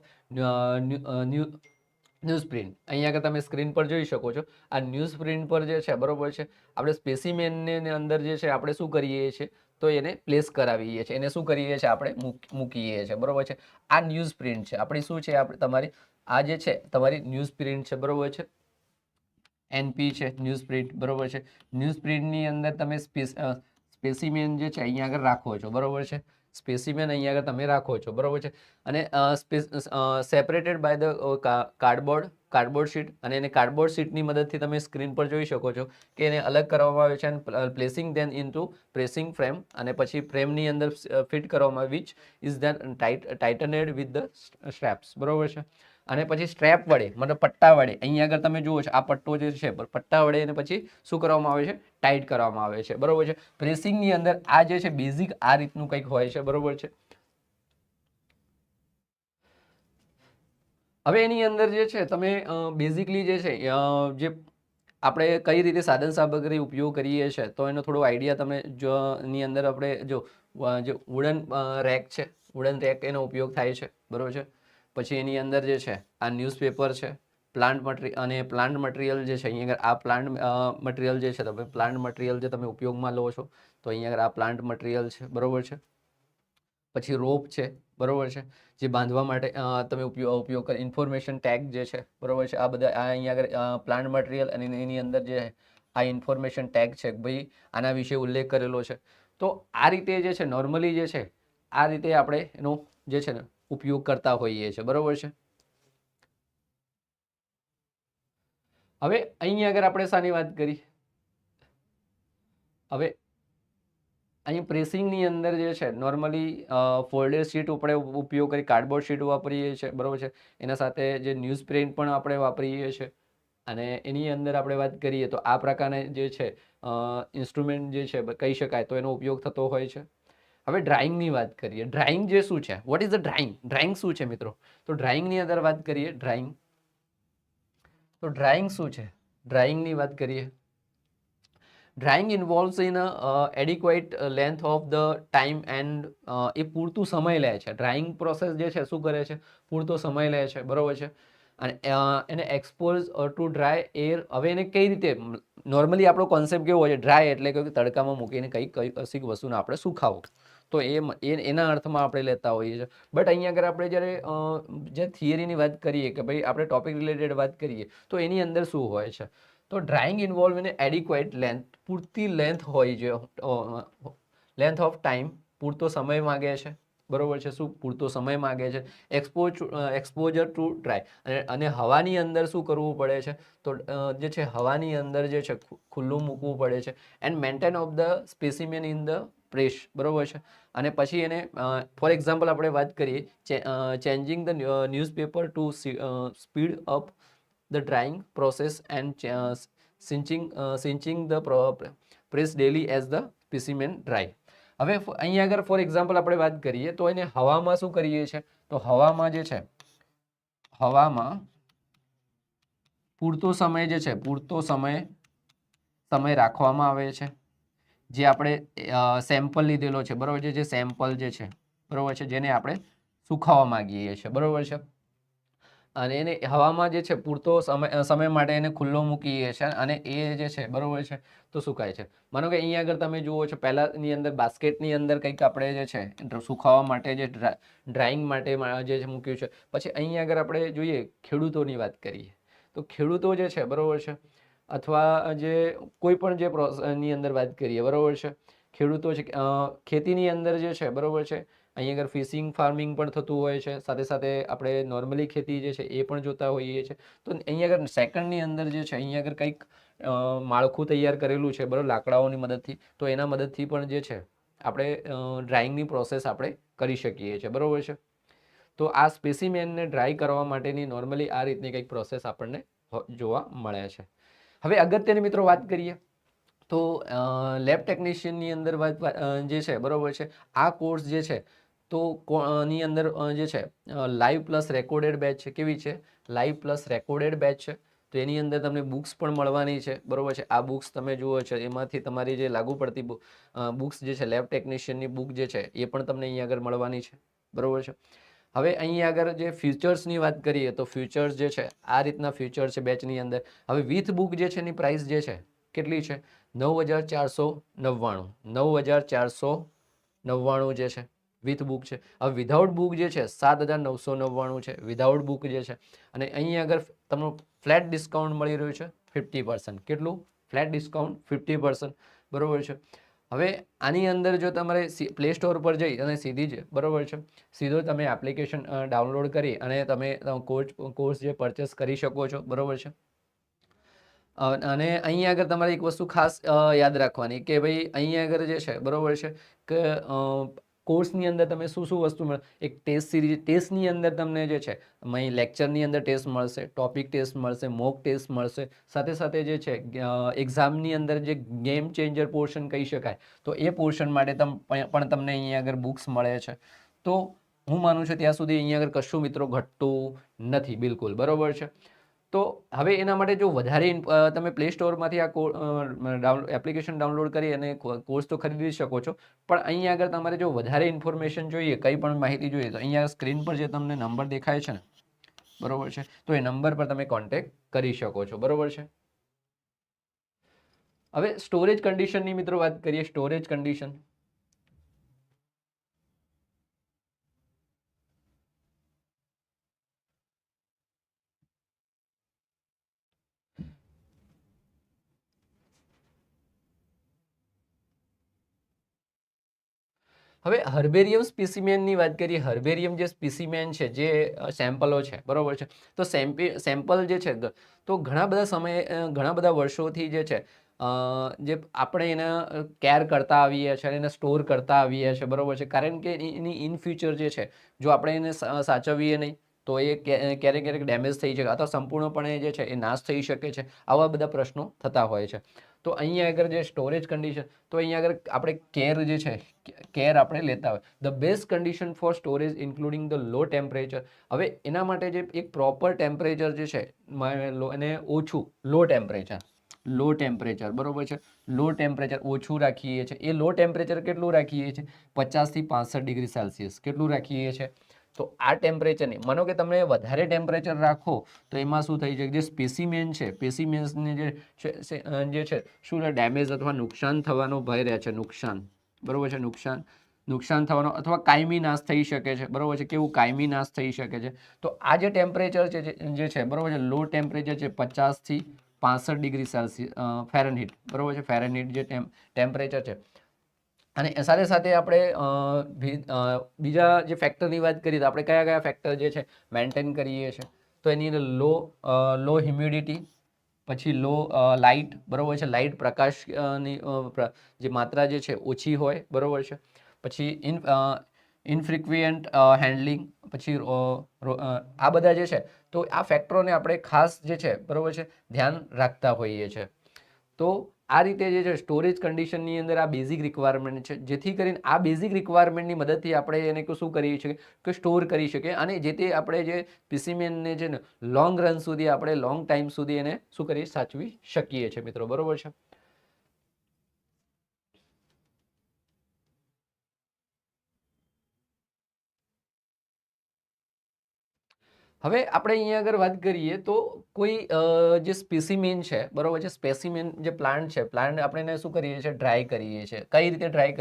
ન્યૂઝ પ્રિન્ટ અહીંયા આગળ તમે સ્ક્રીન પર જોઈ શકો છો આ ન્યૂઝ પ્રિન્ટ પર જે છે બરોબર છે આપણે સ્પેસિમેનને અંદર જે છે આપણે શું કરીએ છીએ તો એને પ્લેસ કરાવીએ છીએ એને શું કરીએ છીએ આપણે મૂકીએ છીએ બરોબર છે આ ન્યૂઝ પ્રિન્ટ છે આપણી શું છે આપણે તમારી આ જે છે તમારી ન્યૂઝ પ્રિન્ટ છે બરોબર છે એનપી છે ન્યૂઝ પ્રિન્ટ બરોબર છે ન્યૂઝ પ્રિન્ટની અંદર તમે સ્પેસિમેન જે છે અહીંયા આગળ રાખો છો બરોબર છે સ્પેસિમેન અહીંયા આગળ તમે રાખો છો બરોબર છે અને separated by the cardboard sheet અને એને કાર્ડબોર્ડ શીટની મદદથી તમે સ્ક્રીન પર જોઈ શકો છો કે એને અલગ કરવામાં આવે છે અને placing then into pressing frame અને પછી ફ્રેમની અંદર ફિટ કરવામાં which is then tightened with the straps બરોબર છે અને પછી સ્ટ્રેપ વડે મતલબ પટ્ટા વડે અહીંયા આગળ તમે જુઓ છો આ પટ્ટો જે છે પટ્ટા વડે એને પછી શું કરવામાં આવે છે ટાઈટ કરવામાં આવે છે બરોબર છે પ્રેસિંગની અંદર આ જે છે બેઝિક આ રીતનું કંઈક હોય છે બરોબર છે હવે એની અંદર જે છે તમે બેઝિકલી જે છે જે આપણે કઈ રીતે સાધન સામગ્રી ઉપયોગ કરીએ છીએ તો એનો થોડો આઈડિયા તમે જો ની અંદર આપણે જો વુડન રેક છે વુડન રેક એનો ઉપયોગ થાય છે બરોબર છે પછી એની અંદર જે છે આ ન્યૂઝપેપર છે પ્લાન્ટ મટીરિયલ જે છે અહીંયા આગળ આ પ્લાન્ટ મટીરિયલ જે છે તમે પ્લાન્ટ મટીરિયલ જે તમે ઉપયોગમાં લો છો તો અહીંયા આગળ આ પ્લાન્ટ મટીરિયલ છે બરોબર છે પછી રોપ છે બરોબર છે જે બાંધવા માટે તમે ઉપયોગ કરી ઇન્ફોર્મેશન ટેગ જે છે બરોબર છે આ બધા આ અહીંયા આગળ પ્લાન્ટ મટીરિયલ અને એની અંદર જે આ ઇન્ફોર્મેશન ટેગ છે ભાઈ આના વિશે ઉલ્લેખ કરેલો છે તો આ રીતે જે છે નોર્મલી જે છે આ રીતે આપણે એનો જે છે ને ઉપયોગ કરતા હોઈએ છીએ બરોબર છે હવે અહીં આગળ આપણે શાની વાત કરી હવે અહીં પ્રેસિંગની અંદર જે છે નોર્મલી ફોલ્ડેડ શીટ આપણે ઉપયોગ કરી કાર્ડબોર્ડ શીટ વાપરીએ છીએ બરોબર છે એના સાથે જે ન્યૂઝ પ્રિન્ટ પણ આપણે વાપરીએ છીએ અને એની અંદર આપણે વાત કરીએ તો આ પ્રકારના જે છે ઇન્સ્ટ્રુમેન્ટ જે છે કહી શકાય તો એનો ઉપયોગ થતો હોય છે હવે ડ્રાઇંગની વાત કરીએ ડ્રાઇંગ જે શું છે વોટ ઇઝ ધ ડ્રાઇંગ શું છે મિત્રો તો ડ્રાઇંગની અંદર વાત કરીએ ડ્રાઇંગ શું છે ડ્રાઇંગની વાત કરીએ drying involves in adequate length of the time and એ પૂરતું સમય લે છે ડ્રાઇંગ પ્રોસેસ જે છે શું કરે છે પૂરતો સમય લે છે બરોબર છે અને એને એક્સપોઝ ટુ ડ્રાય એર હવે એને કઈ રીતે નોર્મલી આપણો કોન્સેપ્ટ કેવો હોય છે ડ્રાય એટલે કે તડકામાં મૂકીને કઈક વસ્તુને આપણે સુખાવો તો એના અર્થમાં આપણે લેતા હોઈએ છીએ બટ અહીંયા આગળ આપણે જ્યારે જે થિયરીની વાત કરીએ કે ભાઈ આપણે ટોપિક રિલેટેડ વાત કરીએ તો એની અંદર શું હોય છે તો drawing involve in adequate length પૂરતી લેન્થ હોય છે લેન્થ ઓફ ટાઈમ પૂરતો સમય માગે છે બરોબર છે શું પૂરતો સમય માગે છે એક્સપોઝર ટુ ડ્રાય અને હવાની અંદર શું કરવું પડે છે તો જે છે હવાની અંદર જે છે ખુલ્લું મૂકવું પડે છે and maintain of the specimen in the press બરોબર છે અને પછી એને ફોર એક્ઝામ્પલ આપણે વાત કરીએ changing the newspaper to speed up the drying process and cinching the press daily as the specimen dry હવે અહીંયા આગળ ફોર એક્ઝામ્પલ આપણે વાત કરીએ તો એને હવામાં શું કરીએ છીએ તો હવામાં જે છે હવામાં પૂરતો સમય જે છે પૂરતો સમય રાખવામાં આવે છે જે આપણે સેમ્પલ લીધેલો છે બરોબર છે જે સેમ્પલ જે છે બરોબર છે જેને આપણે સુખાવા માંગીએ છીએ બરોબર છે અને એને હવામાં જે છે પૂરતો સમય માટે એને ખુલ્લો મૂકીએ છીએ અને એ જે છે બરોબર છે તો સુકાય છે માનો કે અહીંયા આગળ તમે જુઓ છો પહેલાની અંદર બાસ્કેટની અંદર કંઈક આપણે જે છે સુખાવા માટે જે ડ્રાઇંગ માટે જે મૂક્યું છે પછી અહીંયા આગળ આપણે જોઈએ ખેડૂતોની વાત કરીએ તો ખેડૂતો જે છે બરોબર છે અથવા જે કોઈ પણ જે પ્રોસેસની અંદર વાત કરીએ બરોબર છે ખેડૂતો છે ખેતીની અંદર જે છે બરોબર છે અહીં આગળ ફિશિંગ ફાર્મિંગ પણ થતું હોય છે સાથે સાથે આપણે નોર્મલી ખેતી જે છે એ પણ જોતા હોઈએ છીએ તો અહીં આગળ સેકન્ડની અંદર જે છે અહીં આગળ કંઈક માળખું તૈયાર કરેલું છે બરાબર લાકડાઓની મદદથી તો એના મદદથી પણ જે છે આપણે ડ્રાઇંગની પ્રોસેસ આપણે કરી શકીએ છીએ બરાબર છે તો આ સ્પેસિમેનને ડ્રાય કરવા માટેની નોર્મલી આ રીતની કંઈક પ્રોસેસ આપણને જોવા મળે છે હવે અગત્યની મિત્રો વાત કરીએ તો લેબ ટેકનિશિયનની અંદર જે છે બરાબર છે આ કોર્સ જે છે તો ની અંદર જે છે લાઈવ પ્લસ રેકોર્ડેડ બેચ છે કેવી છે લાઈવ પ્લસ રેકોર્ડેડ બેચ છે તો એની અંદર તમને બુક્સ પણ મળવાની છે, બરાબર છે. આ બુક્સ તમે જુઓ છો એમાંથી તમારી જે લાગુ પડતી બુક્સ જે છે લેબ ટેકનિશિયનની બુક જે છે એ પણ તમને અહીંયા આગળ મળવાની છે, બરાબર છે. હવે અહીંયા આગળ જે ફ્યુચર્સની વાત કરીએ તો ફ્યુચર્સ જે છે આ રીતના ફ્યુચર છે બેચની અંદર. હવે વિથ બુક જે છે એની પ્રાઇસ જે છે કેટલી છે 9,499, 9,499 જે છે વિથ બુક છે. હવે વિધાઉટ બુક જે છે 7,999 છે વિધાઉટ બુક જે છે. અને અહીંયા આગળ તમને ફ્લેટ ડિસ્કાઉન્ટ મળી રહ્યું છે 50%. કેટલું ફ્લેટ ડિસ્કાઉન્ટ 50%, બરાબર છે. હવે આની અંદર જો તમારે પ્લે સ્ટોર પર જઈ અને સીધી જ બરાબર છે સીધો તમે એપ્લિકેશન ડાઉનલોડ કરી અને તમે કોર્સ જે પરચેસ કરી શકો છો, બરાબર છે. અને અહીંયા આગળ તમારે એક વસ્તુ ખાસ યાદ રાખવાની કે ભાઈ અહીંયા આગળ જે છે બરાબર છે કે કોર્સની અંદર તમે શું શું વસ્તુ મળે. એક ટેસ્ટ સિરીઝ, ટેસ્ટની અંદર તમને જે છે અહીં લેક્ચરની અંદર ટેસ્ટ મળશે, ટોપિક ટેસ્ટ મળશે, મોક ટેસ્ટ મળશે, સાથે સાથે જે છે એક્ઝામની અંદર જે ગેમ ચેન્જર પોર્શન કહી શકાય તો એ પોર્શન માટે પણ તમને અહીંયા આગળ બુક્સ મળે છે. તો હું માનું છું ત્યાં સુધી અહીંયા આગળ કશું મિત્રો ઘટતું નથી બિલકુલ, બરાબર છે. તો હવે એના માટે જો વધારે તમે પ્લે સ્ટોરમાંથી આ એપ્લિકેશન ડાઉનલોડ કરી અને કોર્સ તો ખરીદી શકો છો, પણ અહીંયા આગળ તમારે જો વધારે ઇન્ફોર્મેશન જોઈએ, કંઈ પણ માહિતી જોઈએ તો અહીંયા સ્ક્રીન પર જે તમને નંબર દેખાય છે ને, બરોબર છે, તો એ નંબર પર તમે કોન્ટેક્ટ કરી શકો છો, બરોબર છે. હવે સ્ટોરેજ કન્ડિશનની મિત્રો વાત કરીએ. સ્ટોરેજ કન્ડિશન હવે હર્બેરિયમ સ્પેસિમેનની વાત કરીએ. હર્બેરિયમ જે સ્પેસિમેન છે, જે સેમ્પલો છે, બરોબર છે, તો સેમ્પલ જે છે તો ઘણા બધા સમયે ઘણા બધા વર્ષોથી જે છે જે આપણે એને કેર કરતા આવીએ છીએ, એને સ્ટોર કરતા આવીએ છીએ, બરોબર છે. કારણ કે એની ઇન ફ્યુચર જે છે જો આપણે એને સાચવીએ નહીં તો એ ક્યારેક ક્યારેક ડેમેજ થઈ શકે અથવા સંપૂર્ણપણે જે છે એ નાશ થઈ શકે છે. આવા બધા પ્રશ્નો થતા હોય છે. તો અહીંયા આગળ જે સ્ટોરેજ કન્ડિશન, તો અહીંયા આગળ આપણે કેર જે છે કેર આપણે લેતા હોય. The best condition for storage including the low temperature. હવે એના માટે જે એક પ્રોપર ટેમ્પરેચર જે છે એને ઓછું લો ટેમ્પરેચર બરોબર છે, લો ટેમ્પરેચર ઓછું રાખીએ છીએ. એ લો ટેમ્પરેચર કેટલું રાખીએ છીએ 50 થી 65 ડિગ્રી સેલ્સિયસ. કેટલું રાખીએ છીએ? તો આ ટેમ્પરેચર નહીં, માનો કે તમે વધારે ટેમ્પરેચર રાખો તો એમાં શું થઈ જાય, જે સ્પેસિમેન છે સ્પેસિમેન્સને જે છે શું ડેમેજ અથવા નુકસાન થવાનો ભય રહે છે. બરોબર છે, નુકસાન થવાનો અથવા કાયમી નાશ થઈ શકે છે, બરોબર છે. કેવું કાયમી નાશ થઈ શકે છે? તો આ જે ટેમ્પરેચર છે જે છે બરોબર છે, લો ટેમ્પરેચર છે 50 થી 65 ડિગ્રી સેલ્સિયસ ફેરનહીટ, બરોબર છે, ફેરનહીટ જે ટેમ્પરેચર છે. અને સાથે સાથે આપણે બીજા જે ફેક્ટરની વાત કરીએ તો આપણે કયા કયા ફેક્ટર જે છે મેન્ટેન કરીએ છીએ, તો એની અંદર લો હ્યુમિડિટી, પછી લો લાઇટ, બરોબર છે, લાઇટ પ્રકાશની જે માત્રા જે છે ઓછી હોય, બરોબર છે. પછી ઇનફ્રિક્વિયન્ટ હેન્ડલિંગ, પછી આ બધા જે છે તો આ ફેક્ટરોને આપણે ખાસ જે છે બરોબર છે ધ્યાન રાખતા હોઈએ છીએ. તો આ રીતે જે છે સ્ટોરેજ કન્ડિશનની અંદર આ બેઝિક રિક્વાયરમેન્ટ છે, જેથી કરીને આ બેઝિક રિક્વાયરમેન્ટની મદદથી આપણે એને શું કરી શકીએ કે સ્ટોર કરી શકીએ અને જે તે આપણે જે સ્પેસિમેનને છે ને લોંગ રન સુધી આપણે લોંગ ટાઈમ સુધી એને શું કરી સાચવી શકીએ છીએ મિત્રો, બરોબર છે. હવે આપણે અહીંયા આગળ વાત કરીએ તો કોઈ જે સ્પેસિમેન છે બરોબર છે, સ્પેસિમેન જે પ્લાન્ટ છે, પ્લાન્ટ આપણે એને શું કરીએ છીએ ડ્રાય કરીએ છીએ. કઈ રીતે ડ્રાય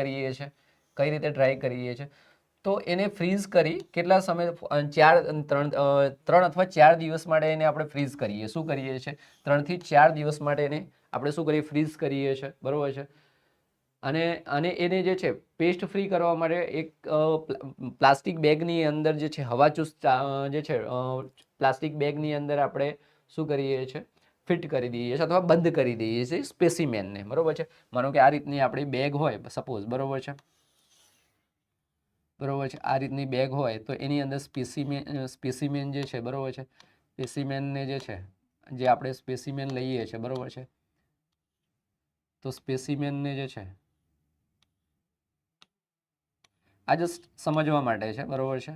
કરીએ છીએ? તો એને ફ્રીઝ કરી કેટલા સમય 3 અથવા 4 દિવસ માટે એને આપણે ફ્રીઝ કરીએ. શું કરીએ છીએ? 3 થી 4 દિવસ માટે એને આપણે શું કરીએ ફ્રીઝ કરીએ છીએ, બરોબર છે. અને એને જે છે પેસ્ટ ફ્રી કરવા માટે એક પ્લાસ્ટિક બેગની અંદર જે છે હવાચુસ્ત જે છે પ્લાસ્ટિક બેગની અંદર આપણે શું કરીએ છીએ ફિટ કરી દઈએ છીએ અથવા બંધ કરી દઈએ છીએ સ્પેસિમેનને, બરોબર છે. માનો કે આ રીતની આપણી બેગ હોય સપોઝ, બરોબર છે, આ રીતની બેગ હોય તો એની અંદર સ્પેસિમેન જે છે બરોબર છે, સ્પેસિમેનને જે છે જે આપણે સ્પેસિમેન લઈએ છીએ, બરોબર છે, તો સ્પેસિમેનને જે છે આ જસ્ટ સમજવા માટે છે, બરોબર છે.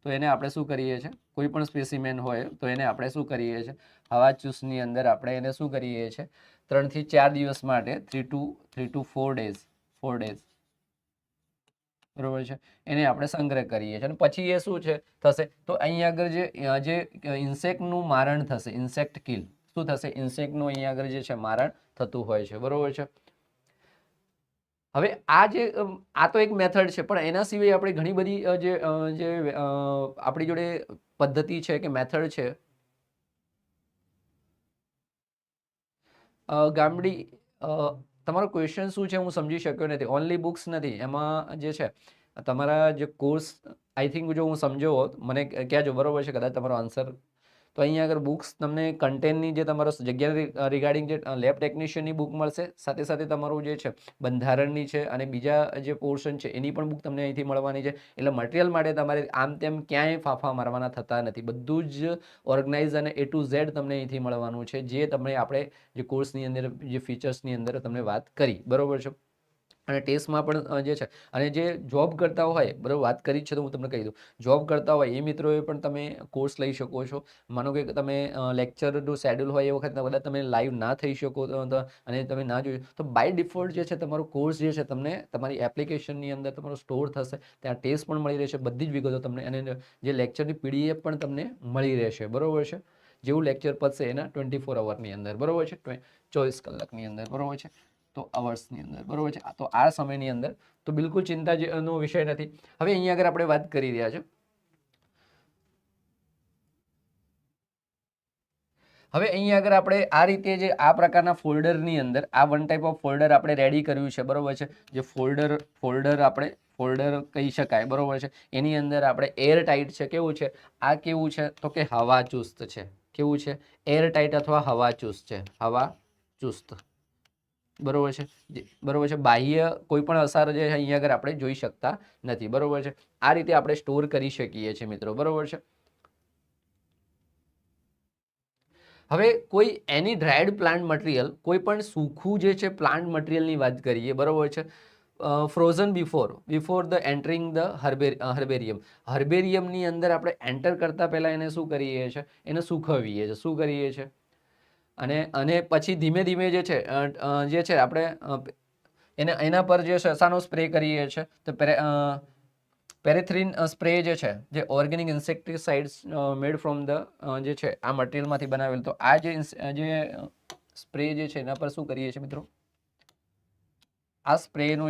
તો એને આપણે શું કરીએ છીએ, કોઈ પણ સ્પેસિમેન હોય તો એને આપણે શું કરીએ છીએ, હવા ચૂસની અંદર આપણે એને શું કરીએ છીએ, 3 થી 4 દિવસ માટે 3 to 4 days બરોબર છે, એને આપણે સંગ્રહ કરીએ છીએ. અને પછી એ શું છે થશે, તો અહીં આગળ જે ઇન્સેક્ટનું મારણ થશે, ઇન્સેક્ટ કિલ શું થશે, ઇન્સેક્ટનું અહીં આગળ જે છે મારણ થતું હોય છે. બરોબર છે. હવે આ તો એક મેથડ છે, પણ એના સિવાય આપણે ઘણી બધી જે આપણી જોડે પદ્ધતિ છે કે મેથડ છે. ગામડી તમારો ક્વેશ્ચન શું છે હું સમજી શક્યો નથી. ઓનલી બુક્સ નથી, એમાં જે છે તમારા જે કોર્સ, આઈ થિંક જો હું સમજો હોત મને કહેજો. બરોબર છે, કદાચ તમારો આન્સર. તો અહીંયા આગળ બુક્સ તમને કન્ટેન્ટની જે તમારો જગ્યા રિગાર્ડિંગ જે લેબ ટેકનિશિયનની બુક મળશે, સાથે સાથે તમારું જે છે બંધારણની છે અને બીજા જે પોર્શન છે એની પણ બુક તમને અહીંથી મળવાની છે. એટલે મટીરિયલ માટે તમારે આમ તેમ ક્યાંય ફાંફા મારવાના થતા નથી. બધું જ ઓર્ગનાઇઝ અને A to Z તમને અહીંથી મળવાનું છે, જે તમને આપણે જે કોર્સની અંદર જે ફીચર્સની અંદર તમને વાત કરી. બરોબર છે. અને ટેસ્ટમાં પણ જે છે, અને જે જોબ કરતા હોય, બરાબર વાત કરી છે તો હું તમને કહી દઉં, જોબ કરતા હોય એ મિત્રોએ પણ તમે કોર્સ લઈ શકો છો. માનો કે તમે લેક્ચરનું શેડ્યુલ હોય એ વખત કદાચ તમે લાઈવ ના થઈ શકો અને તમે ના જોયું તો બાય ડિફોલ્ટ જે છે તમારો કોર્સ જે છે તમને તમારી એપ્લિકેશનની અંદર તમારો સ્ટોર થશે. ત્યાં ટેસ્ટ પણ મળી રહેશે, બધી જ વિગતો તમને, અને જે લેક્ચરની PDF પણ તમને મળી રહેશે. બરોબર છે. જેવું લેક્ચર પતશે એના 24 અવરની અંદર. બરોબર છે, 24 કલાકની અંદર. બરોબર છે, તો અવર્સની અંદર. બરોબર છે, તો આ સમયની અંદર તો બિલકુલ ચિંતાનો વિષય નથી. હવે અહીંયા આગળ આપણે વાત કરી રહ્યા છે. હવે અહીંયા આગળ આપણે આ રીતે જે આ પ્રકારના ફોલ્ડરની અંદર આ વન ટાઈપ ઓફ ફોલ્ડર આપણે રેડી કર્યું છે. બરોબર છે, જે ફોલ્ડર આપણે ફોલ્ડર કહી શકાય. બરોબર છે, એની અંદર આપણે એર ટાઈટ છે. કેવું છે આ, કેવું છે તો કે હવા ચુસ્ત છે. કેવું છે, એર ટાઈટ અથવા હવા ચુસ્ત છે, હવા ચુસ્ત. બરોબર છે. બરોબર છે, બાહ્ય કોઈ પણ અસર જે અહીંયા આગળ આપણે જોઈ શકતા નથી. બરોબર છે, આ રીતે આપણે સ્ટોર કરી શકીએ છીએ મિત્રો. બરોબર છે. હવે કોઈ એની ડ્રાયડ પ્લાન્ટ મટીરિયલ, કોઈ પણ સૂકું જે છે પ્લાન્ટ મટીરિયલની વાત કરીએ. બરોબર છે, frozen before the entering the હર્બેરિયમની અંદર આપણે એન્ટર કરતા પહેલા એને શું કરીએ છીએ, એને સુકવીએ છીએ. શું કરીએ છીએ, અને પછી ધીમે ધીમે જે છે આપણે એના પર જે શસાનો સ્પ્રે કરીએ છીએ. તો પેરેથ્રિન સ્પ્રે જે છે, જે ઓર્ગેનિક ઇન્સેક્ટિસાઇડ્સ મેડ ફ્રોમ ધ જે છે આ મટીરિયલમાંથી બનાવેલ. તો આ જે સ્પ્રે જે છે એના પર શું કરીએ છીએ મિત્રો, આ સ્પ્રેનું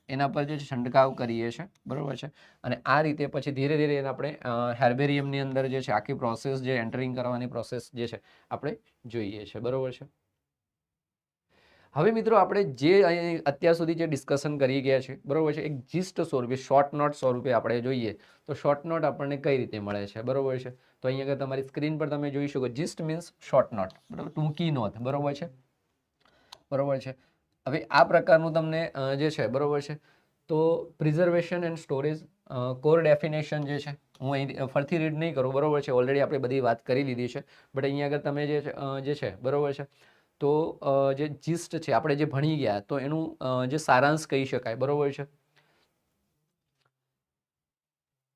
એના પર જે છંટકાવ કરીએ છીએ. બરોબર છે, અને આ રીતે પછી ધીરે ધીરે એને આપણે હેર્બેરિયમની અંદર જે છે આખી પ્રોસેસ, જે એન્ટરિંગ કરવાની પ્રોસેસ જે છે આપણે જોઈએ છે. બરોબર છે. હવે મિત્રો આપણે જે અત્યાર સુધી જે ડિસ્કશન કરી ગયા છે, બરોબર છે, એક જીસ્ટ સ્વરૂપે, શોર્ટ નોટ સ્વરૂપે આપણે જોઈએ તો શોર્ટ નોટ આપણને કઈ રીતે મળે છે. બરોબર છે, તો અહીંયા આગળ તમારી સ્ક્રીન પર તમે જોઈ શકો, જીસ્ટ મીન્સ શોર્ટ નોટ, બરોબર, ટૂંકી નોંધ. બરોબર છે. બરોબર છે. હવે આ પ્રકારનું તમને જે છે, બરોબર છે, તો preservation and storage core definition જે છે હું અહીં ફરીથી રીડ નહીં કરું. બરોબર છે, ઓલરેડી આપણે બધી વાત કરી લીધી છે. બટ અહીંયા આગળ તમે જે છે બરોબર છે, તો જે જીસ્ટ છે આપણે જે ભણી ગયા તો એનું જે સારાંશ કહી શકાય. બરોબર છે,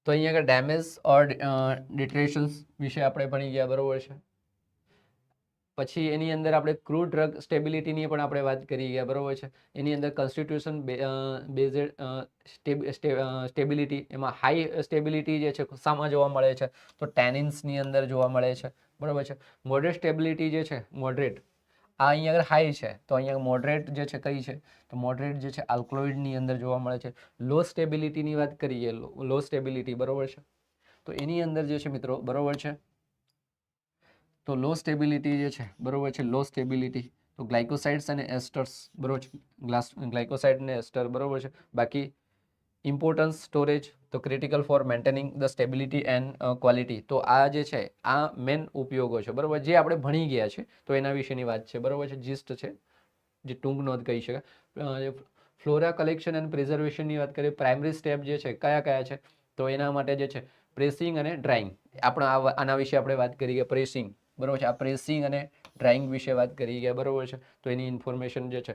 તો અહીંયા આગળ ડેમેજ ઓર ડિટ્રેશન્સ વિશે આપણે ભણી ગયા. બરોબર છે. પછી એની અંદર આપણે ક્રૂડ ડ્રગ સ્ટેબિલિટીની પણ આપણે વાત કરી ગયા. બરોબર છે, એની અંદર કોન્સ્ટિટ્યુશન બેઝડ સ્ટેબિલિટી, એમાં હાઈ સ્ટેબિલિટી જે છે શામાં જોવા મળે છે, તો ટેનિન્સની અંદર જોવા મળે છે. બરોબર છે. મોડરેટ સ્ટેબિલિટી જે છે, મોડરેટ, આ અહીંયા આગળ હાઈ છે, તો અહીંયા મોડરેટ જે છે કઈ છે, તો મોડરેટ જે છે આલ્કલોઇડની અંદર જોવા મળે છે. લો સ્ટેબિલિટીની વાત કરીએ, લો સ્ટેબિલિટી. બરોબર છે, તો એની અંદર જે છે મિત્રો, બરોબર છે, તો લો સ્ટેબિલિટી જે છે, બરોબર છે, લો સ્ટેબિલિટી તો ગ્લાયકોસાઇડ્સ અને એસ્ટર્સ. બરોબર છે, ગ્લાયકોસાઇડ અને એસ્ટર. બરોબર છે. બાકી ઇમ્પોર્ટન્સ સ્ટોરેજ, તો critical for maintaining the stability and quality. તો આ જે છે આ મેન ઉપયોગો છે. બરોબર, જે આપણે ભણી ગયા છે તો એના વિશેની વાત છે. બરોબર છે, જીસ્ટ છે, જે ટૂંક નોંધ કહી શકાય. ફ્લોરા કલેક્શન એન્ડ પ્રિઝર્વેશનની વાત કરીએ, પ્રાઇમરી સ્ટેપ જે છે કયા કયા છે, તો એના માટે જે છે પ્રેસિંગ અને ડ્રાઇંગ. આના વિશે આપણે વાત કરી ગયા, પ્રેસિંગ. બરોબર છે, આ પ્રેસિંગ અને ડ્રાઇંગ વિશે વાત કરી ગયા. બરોબર છે, તો એની ઇન્ફોર્મેશન જે છે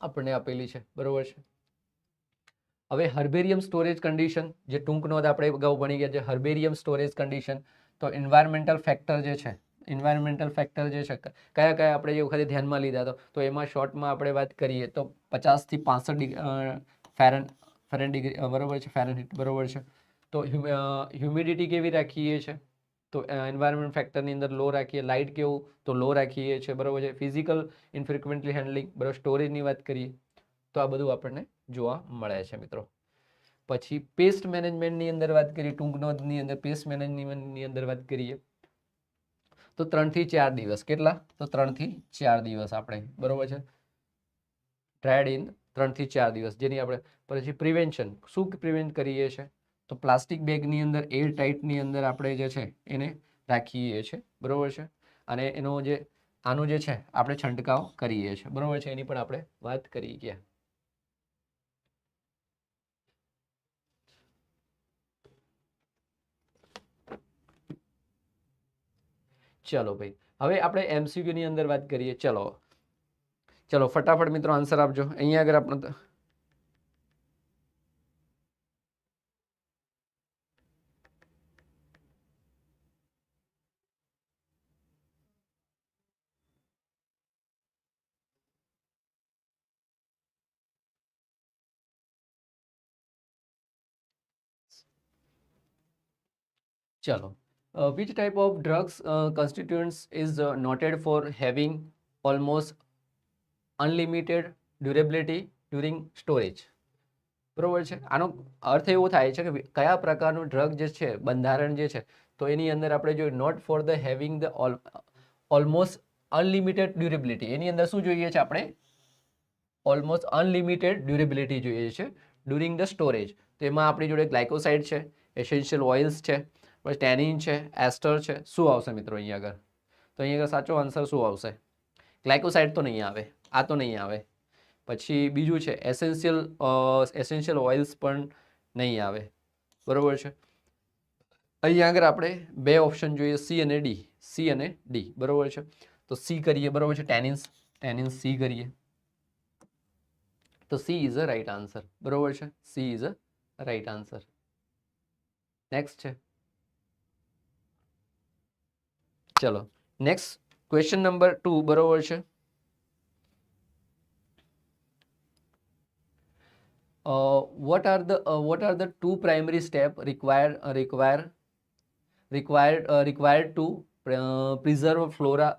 આપણને આપેલી છે. બરોબર છે. હવે હર્બેરિયમ સ્ટોરેજ કન્ડિશન, જે ટૂંક નોંધ આપણે અગાઉ ભણી ગયા છે, હર્બેરિયમ સ્ટોરેજ કન્ડિશન. તો એન્વાયરમેન્ટલ ફેક્ટર જે છે, કયા કયા આપણે એ વખતે ધ્યાનમાં લીધા હતા, તો એમાં શોર્ટમાં આપણે વાત કરીએ તો 50 થી 65 ફેરનહીટ બરોબર છે, ફેરનહીટ બરોબર છે. તો હ્યુમિડિટી કેવી રાખીએ છીએ, તો એન્વાયરમેન્ટ ફેક્ટરની અંદર લો રાખીએ. લાઇટ કેવું, તો લો રાખીએ છીએ બરોબર છે. ફિઝિકલ ઇનફ્રિક્વન્ટલી હેન્ડલિંગ બરોબર, સ્ટોરેજની વાત કરીએ તો આ બધું આપણને જોવા મળે છે મિત્રો. પછી પેસ્ટ મેનેજમેન્ટની અંદર વાત કરીએ, ટૂંક નોંધની અંદર પેસ્ટ મેનેજમેન્ટની અંદર વાત કરીએ તો 3 થી 4 દિવસ. કેટલા, તો 3 થી 4 દિવસ આપણે બરોબર છે ટ્રાયડ ઇન 3 થી 4 દિવસ, જેની આપણે પછી પ્રિવેન્શન શું પ્રિવેન્ટ કરીએ છીએ, તો પ્લાસ્ટિક બેગની અંદર એર ટાઈટની અંદર આપણે જે છે એને રાખીએ છીએ બરોબર છે. અને એનો જે આનું જે છે આપણે છંટકાવ કરીએ છીએ બરોબર છે, એની પણ આપણે વાત કરી ગયા. ચલો ભાઈ, હવે આપણે MCQ ની અંદર વાત કરીએ. ચલો ફટાફટ મિત્રો આન્સર આપજો. અહીંયા આગળ આપણે ચલો, which type of drugs constituents is noted for having almost unlimited durability during storage? બરોબર છે. આનો અર્થ એવો થાય છે કે કયા પ્રકારનું ડ્રગ જે છે, બંધારણ જે છે, તો એની અંદર આપણે જો not for the having the almost unlimited durability, એની અંદર શું જોઈએ છે આપણે, ઓલમોસ્ટ અનલિમિટેડ ડ્યુરેબિલિટી જોઈએ છે ડ્યુરિંગ ધ સ્ટોરેજ. તો એમાં આપણી જોડે ગ્લાયકોસાઇડ છે, એસેન્શિયલ ઓઇલ્સ છે, પછી ટેનિન છે, એસ્ટર છે. શું આવશે મિત્રો અહીંયા આગળ, તો અહીંયા આગળ સાચો આન્સર શું આવશે, ગ્લાયકોસાઇડ તો નહીં આવે, આ તો નહીં આવે. પછી બીજું છે એસેન્શિયલ ઓઇલ્સ પણ નહીં આવે બરોબર છે. અહીંયા આગળ આપણે બે ઓપ્શન જોઈએ, સી અને ડી બરોબર છે. તો સી કરીએ બરોબર છે, ટેનિન સી કરીએ તો she is a right answer બરોબર છે, she is a right answer. Next છે, ચલો નેક્સ્ટ ક્વેશ્ચન નંબર 2 બરોબર છે. what are the two primary step required to preserve flora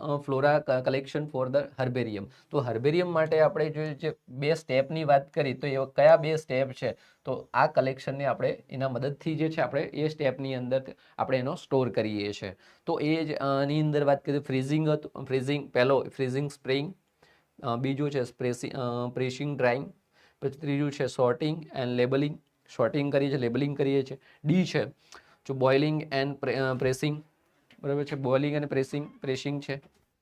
collection for the herbarium? તો હર્બેરિયમ માટે આપણે જે બે સ્ટેપની વાત કરી, તો એ કયા બે સ્ટેપ છે, તો આ કલેક્શનને આપણે એના મદદથી જે છે આપણે એ સ્ટેપની અંદર આપણે એનો સ્ટોર કરીએ છીએ. તો એ જ ની અંદર વાત કરીએ, પહેલો ફ્રીઝિંગ સ્પ્રેઇંગ, બીજું છે પ્રેસિંગ ડ્રાઇંગ, પછી ત્રીજું છે સોર્ટિંગ એન્ડ લેબલિંગ, શોર્ટિંગ કરીએ છીએ, લેબલિંગ કરીએ છીએ. ડી છે જો બોઇલિંગ એન્ડ પ્રેસિંગ બરાબર છે, બોઇલિંગ અને પ્રેસિંગ છે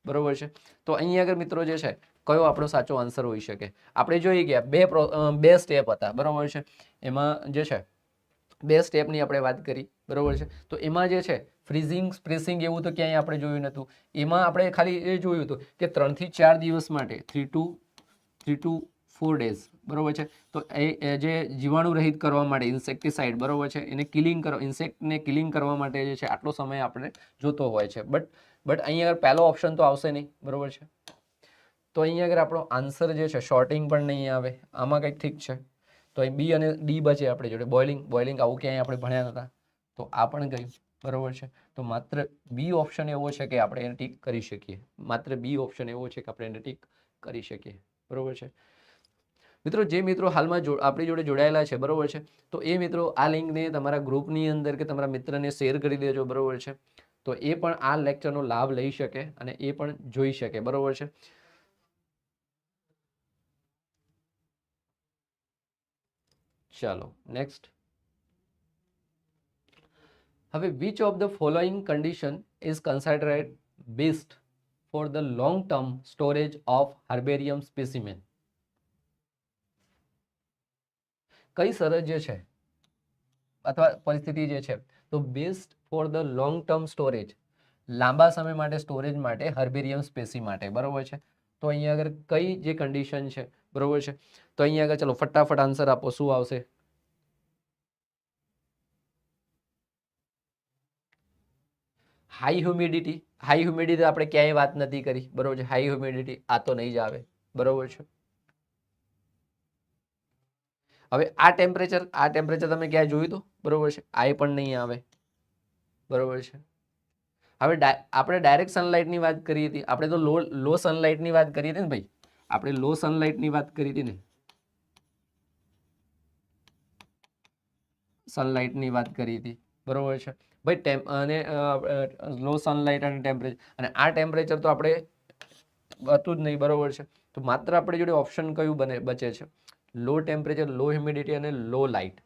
બરાબર છે. તો અહીંયા આગળ મિત્રો જે છે કયો આપણો સાચો આન્સર હોઈ શકે, આપણે જોઈ ગયા બે સ્ટેપ હતા બરાબર છે. એમાં જે છે બે સ્ટેપની આપણે વાત કરી બરાબર છે. તો એમાં જે છે ફ્રીઝિંગ પ્રેસિંગ એવું તો ક્યાંય આપણે જોયું નહોતું. એમાં આપણે ખાલી એ જોયું હતું કે 3 થી 4 દિવસ માટે 3 to 4 days બરોબર છે. તો એ જે જીવાણુ રહિત કરવા માટે ઇન્સેક્ટિસાઇડ બરોબર છે, એને ઇન્સેક્ટને કિલિંગ કરવા માટે જે છે આટલો સમય આપણે જોતો હોય છે. બટ અહીંયા આગળ પહેલો ઓપ્શન તો આવશે નહીં બરોબર છે. તો અહીંયા આગળ આપણો આન્સર જે છે શોર્ટિંગ પણ નહીં આવે, આમાં કંઈક ઠીક છે. તો અહીં બી અને ડી બચે આપણે જોડે, બોઇલિંગ આવું ક્યાંય આપણે ભણ્યા નહોતા, તો આ પણ ગયું બરોબર છે. તો માત્ર બી ઓપ્શન એવો છે કે આપણે એને ટીક કરી શકીએ, માત્ર બી ઓપ્શન એવો છે કે આપણે એને ટીક કરી શકીએ બરોબર છે. મિત્રો જે મિત્રો હાલમાં આપણી જોડે જોડાયેલા છે બરોબર છે, તો એ મિત્રો આ લિંકને તમારા ગ્રુપની અંદર કે તમારા મિત્રને શેર કરી દેજો બરોબર છે. તો એ પણ આ લેક્ચરનો લાભ લઈ શકે અને એ પણ જોઈ શકે બરોબર છે. ચાલો નેક્સ્ટ. હવે which of the following condition is considered best for the long term storage of herbarium specimen? કઈ શરત જે છે અથવા પરિસ્થિતિ જે છે તો best for the long term storage, લાંબા સમય માટે સ્ટોરેજ માટે હર્બેરિયમ સ્પેસી માટે બરોબર છે. તો અહીંયા આગળ કઈ જે કન્ડિશન છે બરોબર છે, તો અહીંયા આગળ ચલો ફટાફટ આન્સર આપો, શું આવશે? હાઈ હ્યુમિડિટી આપણે ક્યાંય વાત નથી કરી, બરોબર છે. હાઈ હ્યુમિડિટી આ તો નહીં જ આવે, બરોબર છે. હવે આ ટેમ્પરેચર તમે ક્યાંય જોયું હતું, બરોબર છે. આ પણ નહીં આવે, બરોબર છે. હવે આપણે ડાયરેક્ટ સનલાઇટની વાત કરી હતી, આપણે તો લો સનલાઇટની વાત કરી હતી ને ભાઈ, આપણે લો સનલાઇટની વાત કરી હતી ને, સનલાઇટની વાત કરી હતી, બરોબર છે ભાઈ. અને લો સનલાઇટ અને ટેમ્પરેચર, અને આ ટેમ્પરેચર તો આપણે હતું જ નહીં, બરોબર છે. તો માત્ર આપણી જોડે ઓપ્શન કયું બચે છે? લો ટેમ્પરેચર, લો હ્યુમિડિટી અને લો લાઇટ.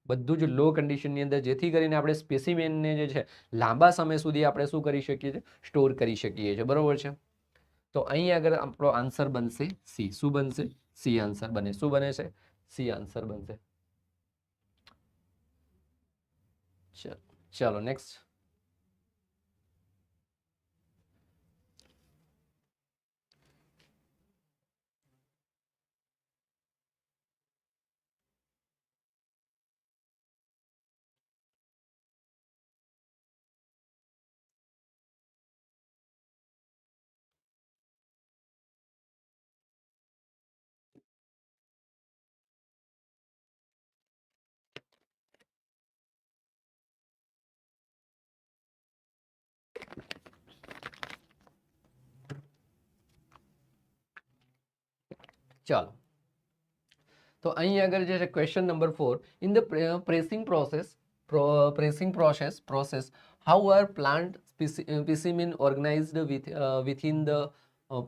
બધું જ લો કન્ડિશનની અંદર, જેથી કરીને આપણે સ્પેસિમેનને જે છે લાંબા સમય સુધી આપણે શું કરી શકીએ છીએ? સ્ટોર કરી શકીએ છીએ, બરોબર છે. તો અહીં આગળ આપણો આન્સર બનશે સી. શું બનશે? સી આન્સર બને. શું બને છે? સી આન્સર બનશે. ચલો નેક્સ્ટ. ચાલો, તો અહીં આગળ જે છે question number 4, in the pressing process how are plant specimen organised within the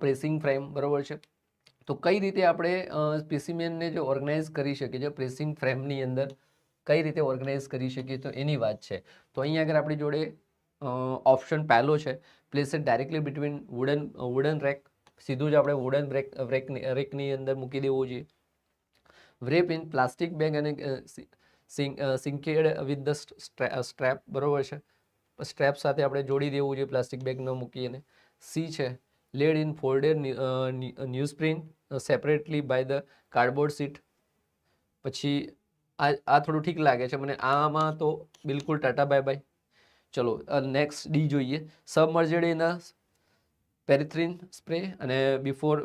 pressing frame, બરોબર છે. તો કઈ રીતે આપણે સ્પેસિમેનને જે ઓર્ગેનાઇઝ કરી શકીએ છીએ પ્રેસિંગ ફ્રેમની અંદર, કઈ રીતે ઓર્ગેનાઇઝ કરી શકીએ, તો એની વાત છે. તો અહીં આગળ આપણી જોડે ઓપ્શન પહેલો છે, place it directly between wooden rack. સીધું જ આપણે વુડન રેકની અંદર મૂકી દેવું જોઈએ. wrap in plastic bag અને સિંકેડ વિથ ધ સ્ટ્રેપ, બરોબર છે. સ્ટ્રેપ સાથે આપણે જોડી દેવું જોઈએ, પ્લાસ્ટિક બેગ ન મૂકીને. સી છે, laid in folded newsprint separately by the cardboard sheet. પછી આ થોડું ઠીક લાગે છે મને, આમાં તો બિલકુલ ટાટા બાય બાય. ચલો નેક્સ્ટ ડી જોઈએ, સબમર્જેડ ઇન પેરિથ્રિન સ્પ્રે અને બિફોર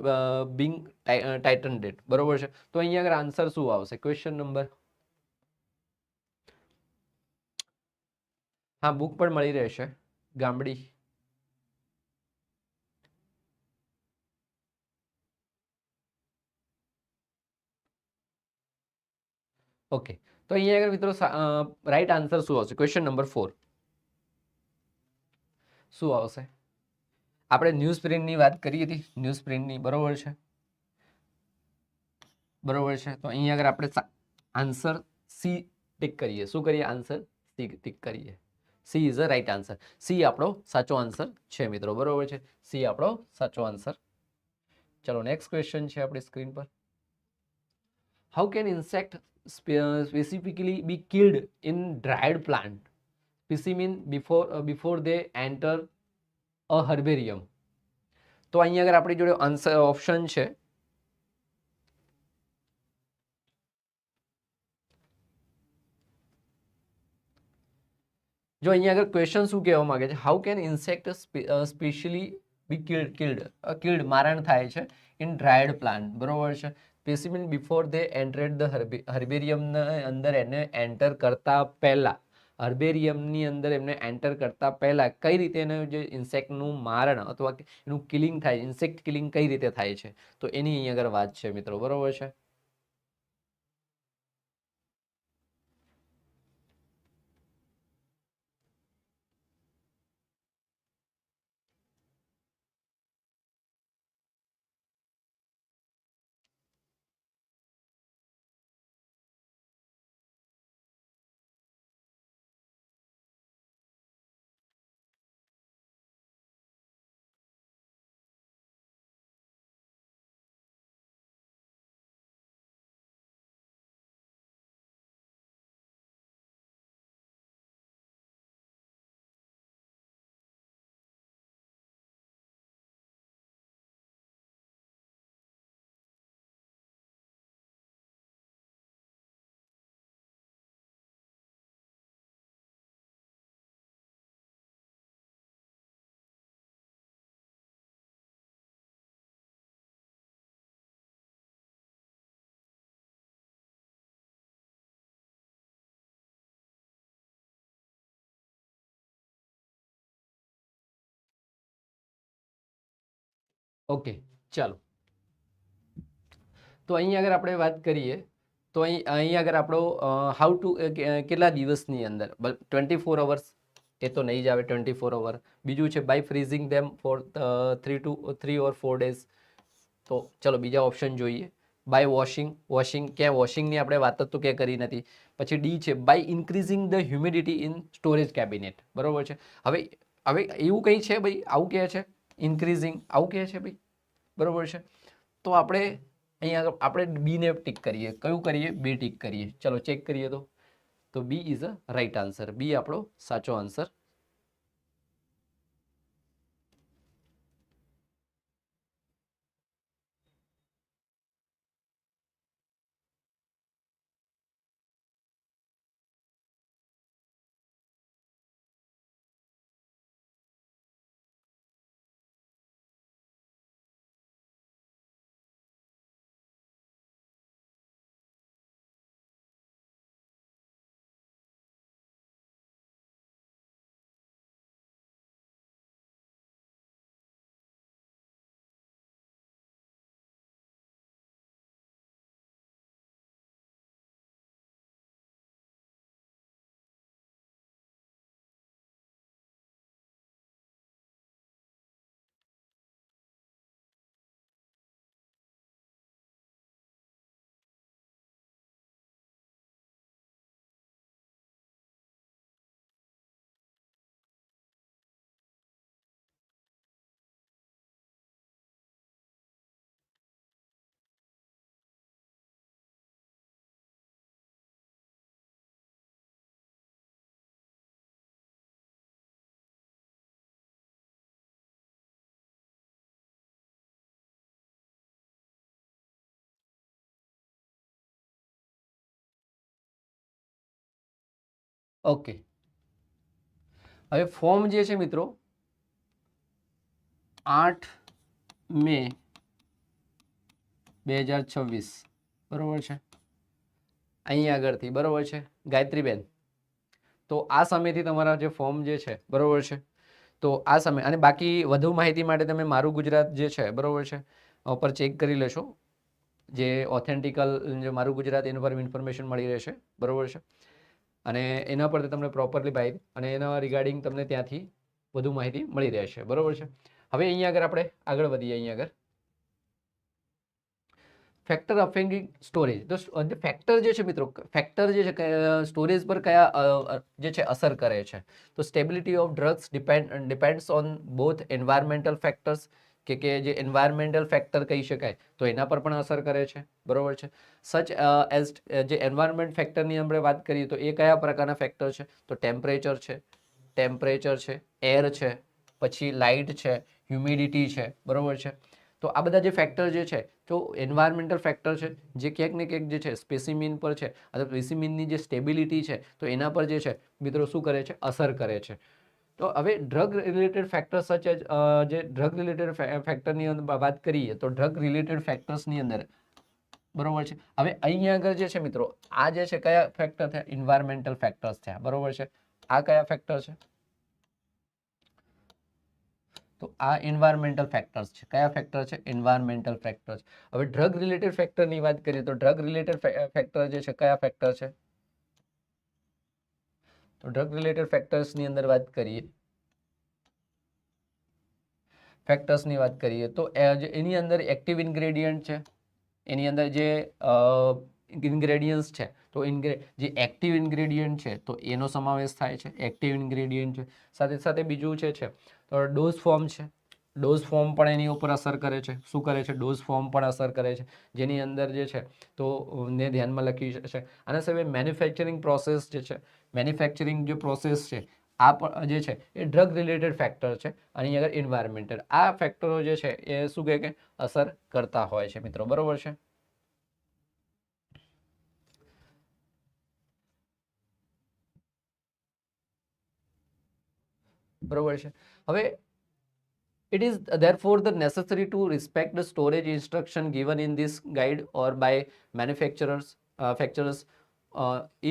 બિંગ ટાઇટન્ડ, બરોબર છે. તો અહીંયા આગળ આન્સર શું આવશે? ક્વેશ્ચન નંબર, હા બુક પણ મળી રહેશે, ગામડી. ઓકે, તો અહીંયા આગળ મિત્રો રાઈટ આન્સર શું આવશે? ક્વેશ્ચન નંબર 4 શું આવશે? આપણે ન્યૂઝ પ્રિન્ટની વાત કરી હતી, ન્યૂઝ પ્રિન્ટની, બરોબર છે, બરોબર છે. તો અહીંયા આગળ આપણે આન્સર સી ટિક કરીએ. શું કરીએ? આન્સર સી ટિક કરીએ. She is a right answer. C આપણો સાચો આન્સર છે મિત્રો, બરોબર છે. સી આપણો સાચો આન્સર. ચલો નેક્સ્ટ ક્વેશ્ચન છે આપણી સ્ક્રીન પર. How can insect specifically be killed in dried plant specimen before they enter a herbarium? તો અહીંયા આગળ આપણી જોડે આન્સર ઓપ્શન છે. જો અહીંયા આગળ ક્વેશ્ચન શું કહેવા માંગે છે? How can insect specially be killed મારણ થાય છે ઇન ડ્રાયડ પ્લાન્ટ, બરોબર છે. Specimen before they entered the હર્બેરિયમની અંદર એને એન્ટર કરતા પહેલા, હર્બેરિયમની અંદર એમને એન્ટર કરતા પહેલા કઈ રીતે એનું જે ઇન્સેક્ટનું મારણ અથવા એનું કિલિંગ થાય, ઇન્સેક્ટ કિલિંગ કઈ રીતે થાય છે, તો એની અહીંયા આગળ વાત છે મિત્રો, બરોબર છે. ઓકે, ચાલો. તો અહીં આગળ આપણે વાત કરીએ તો અહીં આગળ આપણો હાઉ ટુ કેટલા દિવસની અંદર 24 અવર્સ એ તો નહીં જ આવે 24 અવર. બીજું છે by freezing them for 3 or 4 days. તો ચલો બીજા ઓપ્શન જોઈએ. બાય વોશિંગ ક્યાં વોશિંગની આપણે વાત જ તો ક્યાં કરી નથી. પછી ડી છે by increasing the humidity in storage cabinet. બરોબર છે. હવે હવે એવું કંઈ છે ભાઈ, આવું કહે છે ઇન્ક્રીઝિંગ, આવું કહે છે ભાઈ, બરોબર છે. તો આપણે અહીંયા આપણે બીને ટીક કરીએ. કયું કરીએ? બી ટીક કરીએ. ચલો ચેક કરીએ. તો B is a right answer. B આપણો સાચો આન્સર. ઓકે, હવે ફોર્મ જે છે મિત્રો 8 મે 2026, બરોબર છે. અહીં આગળથી બરોબર છે ગાયત્રીબેન. તો આ સમયથી તમારા જે ફોર્મ જે છે બરોબર છે, તો આ સમય અને બાકી વધુ માહિતી માટે તમે મારું ગુજરાત જે છે બરોબર છે ઉપર ચેક કરી લેશો. જે ઓથેન્ટિકલ જે મારું ગુજરાત એના પર ઇન્ફોર્મેશન મળી રહેશે, બરોબર છે. અને એના પરથી તમને પ્રોપરલી માહિતી અને એના રિગાર્ડિંગ તમને ત્યાંથી વધુ માહિતી મળી રહેશે, બરોબર છે. હવે અહીંયા આગળ આપણે આગળ વધીએ. અહીંયા આગળ ફેક્ટર અફેક્ટિંગ સ્ટોરેજ. તો ફેક્ટર જે છે મિત્રો, ફેક્ટર જે છે સ્ટોરેજ પર કયા જે છે અસર કરે છે? તો stability of drugs depends on both environmental factors, કે જે એન્વાયરમેન્ટલ ફેક્ટર કહી શકાય તો એના પર પણ અસર કરે છે, બરોબર છે. સચ એઝ જે એન્વાયરમેન્ટ ફેક્ટરની આપણે વાત કરીએ તો એ કયા પ્રકારના ફેક્ટર છે? તો ટેમ્પરેચર છે, એર છે, પછી લાઇટ છે, હ્યુમિડિટી છે, બરોબર છે. તો આ બધા જે ફેક્ટર જે છે તો એન્વાયરમેન્ટલ ફેક્ટર છે, જે ક્યાંક ને ક્યાંક જે છે સ્પેસિમિન પર છે અથવા સ્પેસિમિનની જે સ્ટેબિલિટી છે તો એના પર જે છે મિત્રો શું કરે છે? અસર કરે છે. તો હવે drug related factor such as જે ડ્રગ રિલેટેડ ફેક્ટરની અંદર વાત કરીએ તો ડ્રગ રિલેટેડ ફેક્ટર્સની અંદર બરોબર છે. હવે અહીંયા આગળ જે છે મિત્રો આ જે છે કયા ફેક્ટર થયા? એન્વાયરમેન્ટલ ફેક્ટર્સ થયા, બરોબર છે. આ કયા ફેક્ટર છે? તો આ એન્વાયરમેન્ટલ ફેક્ટર્સ છે. કયા ફેક્ટર છે? Environmental factors. હવે ડ્રગ રિલેટેડ ફેક્ટરની વાત કરીએ તો ડ્રગ રિલેટેડ ફેક્ટર જે છે કયા ફેક્ટર છે? તો ડ્રગ રિલેટેડ ફેક્ટર્સની અંદર વાત કરીએ તો એની અંદર એક્ટિવ ઇન્ગ્રેડિયન્ટ છે, એની અંદર જે ઇન્ગ્રેડિયન્ટ્સ છે તો જે એક્ટિવ ઇન્ગ્રેડિયન્ટ છે તો એનો સમાવેશ થાય છે. એક્ટિવ ઇન્ગ્રેડિયન્ટ છે. સાથે સાથે બીજું છે તો ડોઝ ફોર્મ છે. ડોઝ ફોર્મ પણ એની ઉપર અસર કરે છે. શું કરે છે? ડોઝ ફોર્મ પણ અસર કરે છે, જેની અંદર જે છે તો ને ધ્યાનમાં લખી છે. આના સિવાય મેન્યુફેક્ચરિંગ પ્રોસેસ જે છે, મેન્યુફેક્ચરિંગ જે પ્રોસેસ છે આ પણ જે છે એ ડ્રગ રિલેટેડ ફેક્ટર છે. અને આગળ એન્વાયરમેન્ટલ આ ફેક્ટરો જે છે એ શું કહે કે અસર કરતા હોય છે મિત્રો, બરોબર છે. બરોબર છે. હવે it is therefore the necessary to respect the storage instruction given in this guide or by manufacturers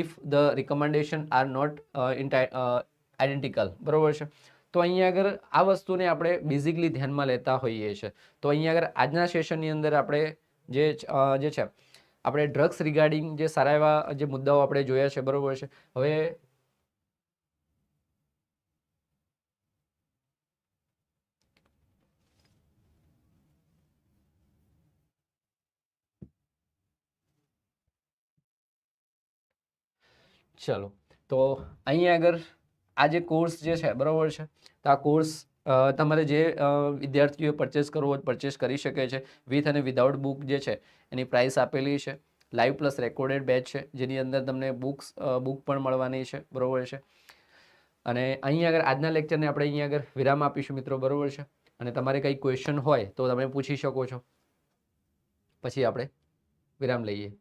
if the recommendation are not identical, બરોબર છે. તો અહીંયા આગળ આ વસ્તુને આપણે બેઝિકલી ધ્યાનમાં લેતા હોઈએ છીએ. તો અહીંયા આગળ આજના સેશનની અંદર આપણે જે છે આપણે ડ્રગ્સ રિગાર્ડિંગ જે સારા એવા જે મુદ્દાઓ આપણે જોયા છે, બરોબર છે. હવે ચલો, તો અહીંયા આગળ આ જે કોર્સ જે છે, બરોબર છે, તો આ કોર્સ તમારે જે વિદ્યાર્થીઓએ પરચેસ કરવો હોય પરચેસ કરી શકે છે. વિથ અને વિધાઉટ બુક જે છે એની પ્રાઇસ આપેલી છે. લાઈવ પ્લસ રેકોર્ડેડ બેચ છે, જેની અંદર તમને બુક પણ મળવાની છે, બરોબર છે. અને અહીં આગળ આજના લેક્ચરને આપણે અહીં આગળ વિરામ આપીશું મિત્રો, બરોબર છે. અને તમારે કંઈ ક્વેશ્ચન હોય તો તમે પૂછી શકો છો, પછી આપણે વિરામ લઈએ.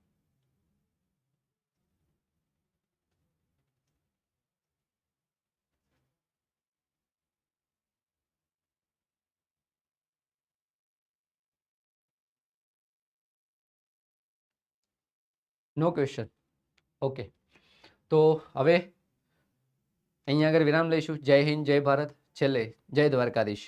નો ક્વેશ્ચન? ઓકે, તો હવે અહીંયા આગળ વિરામ લઈશું. જય હિન્દ, જય ભારત, છેલ્લે જય દ્વારકાધીશ.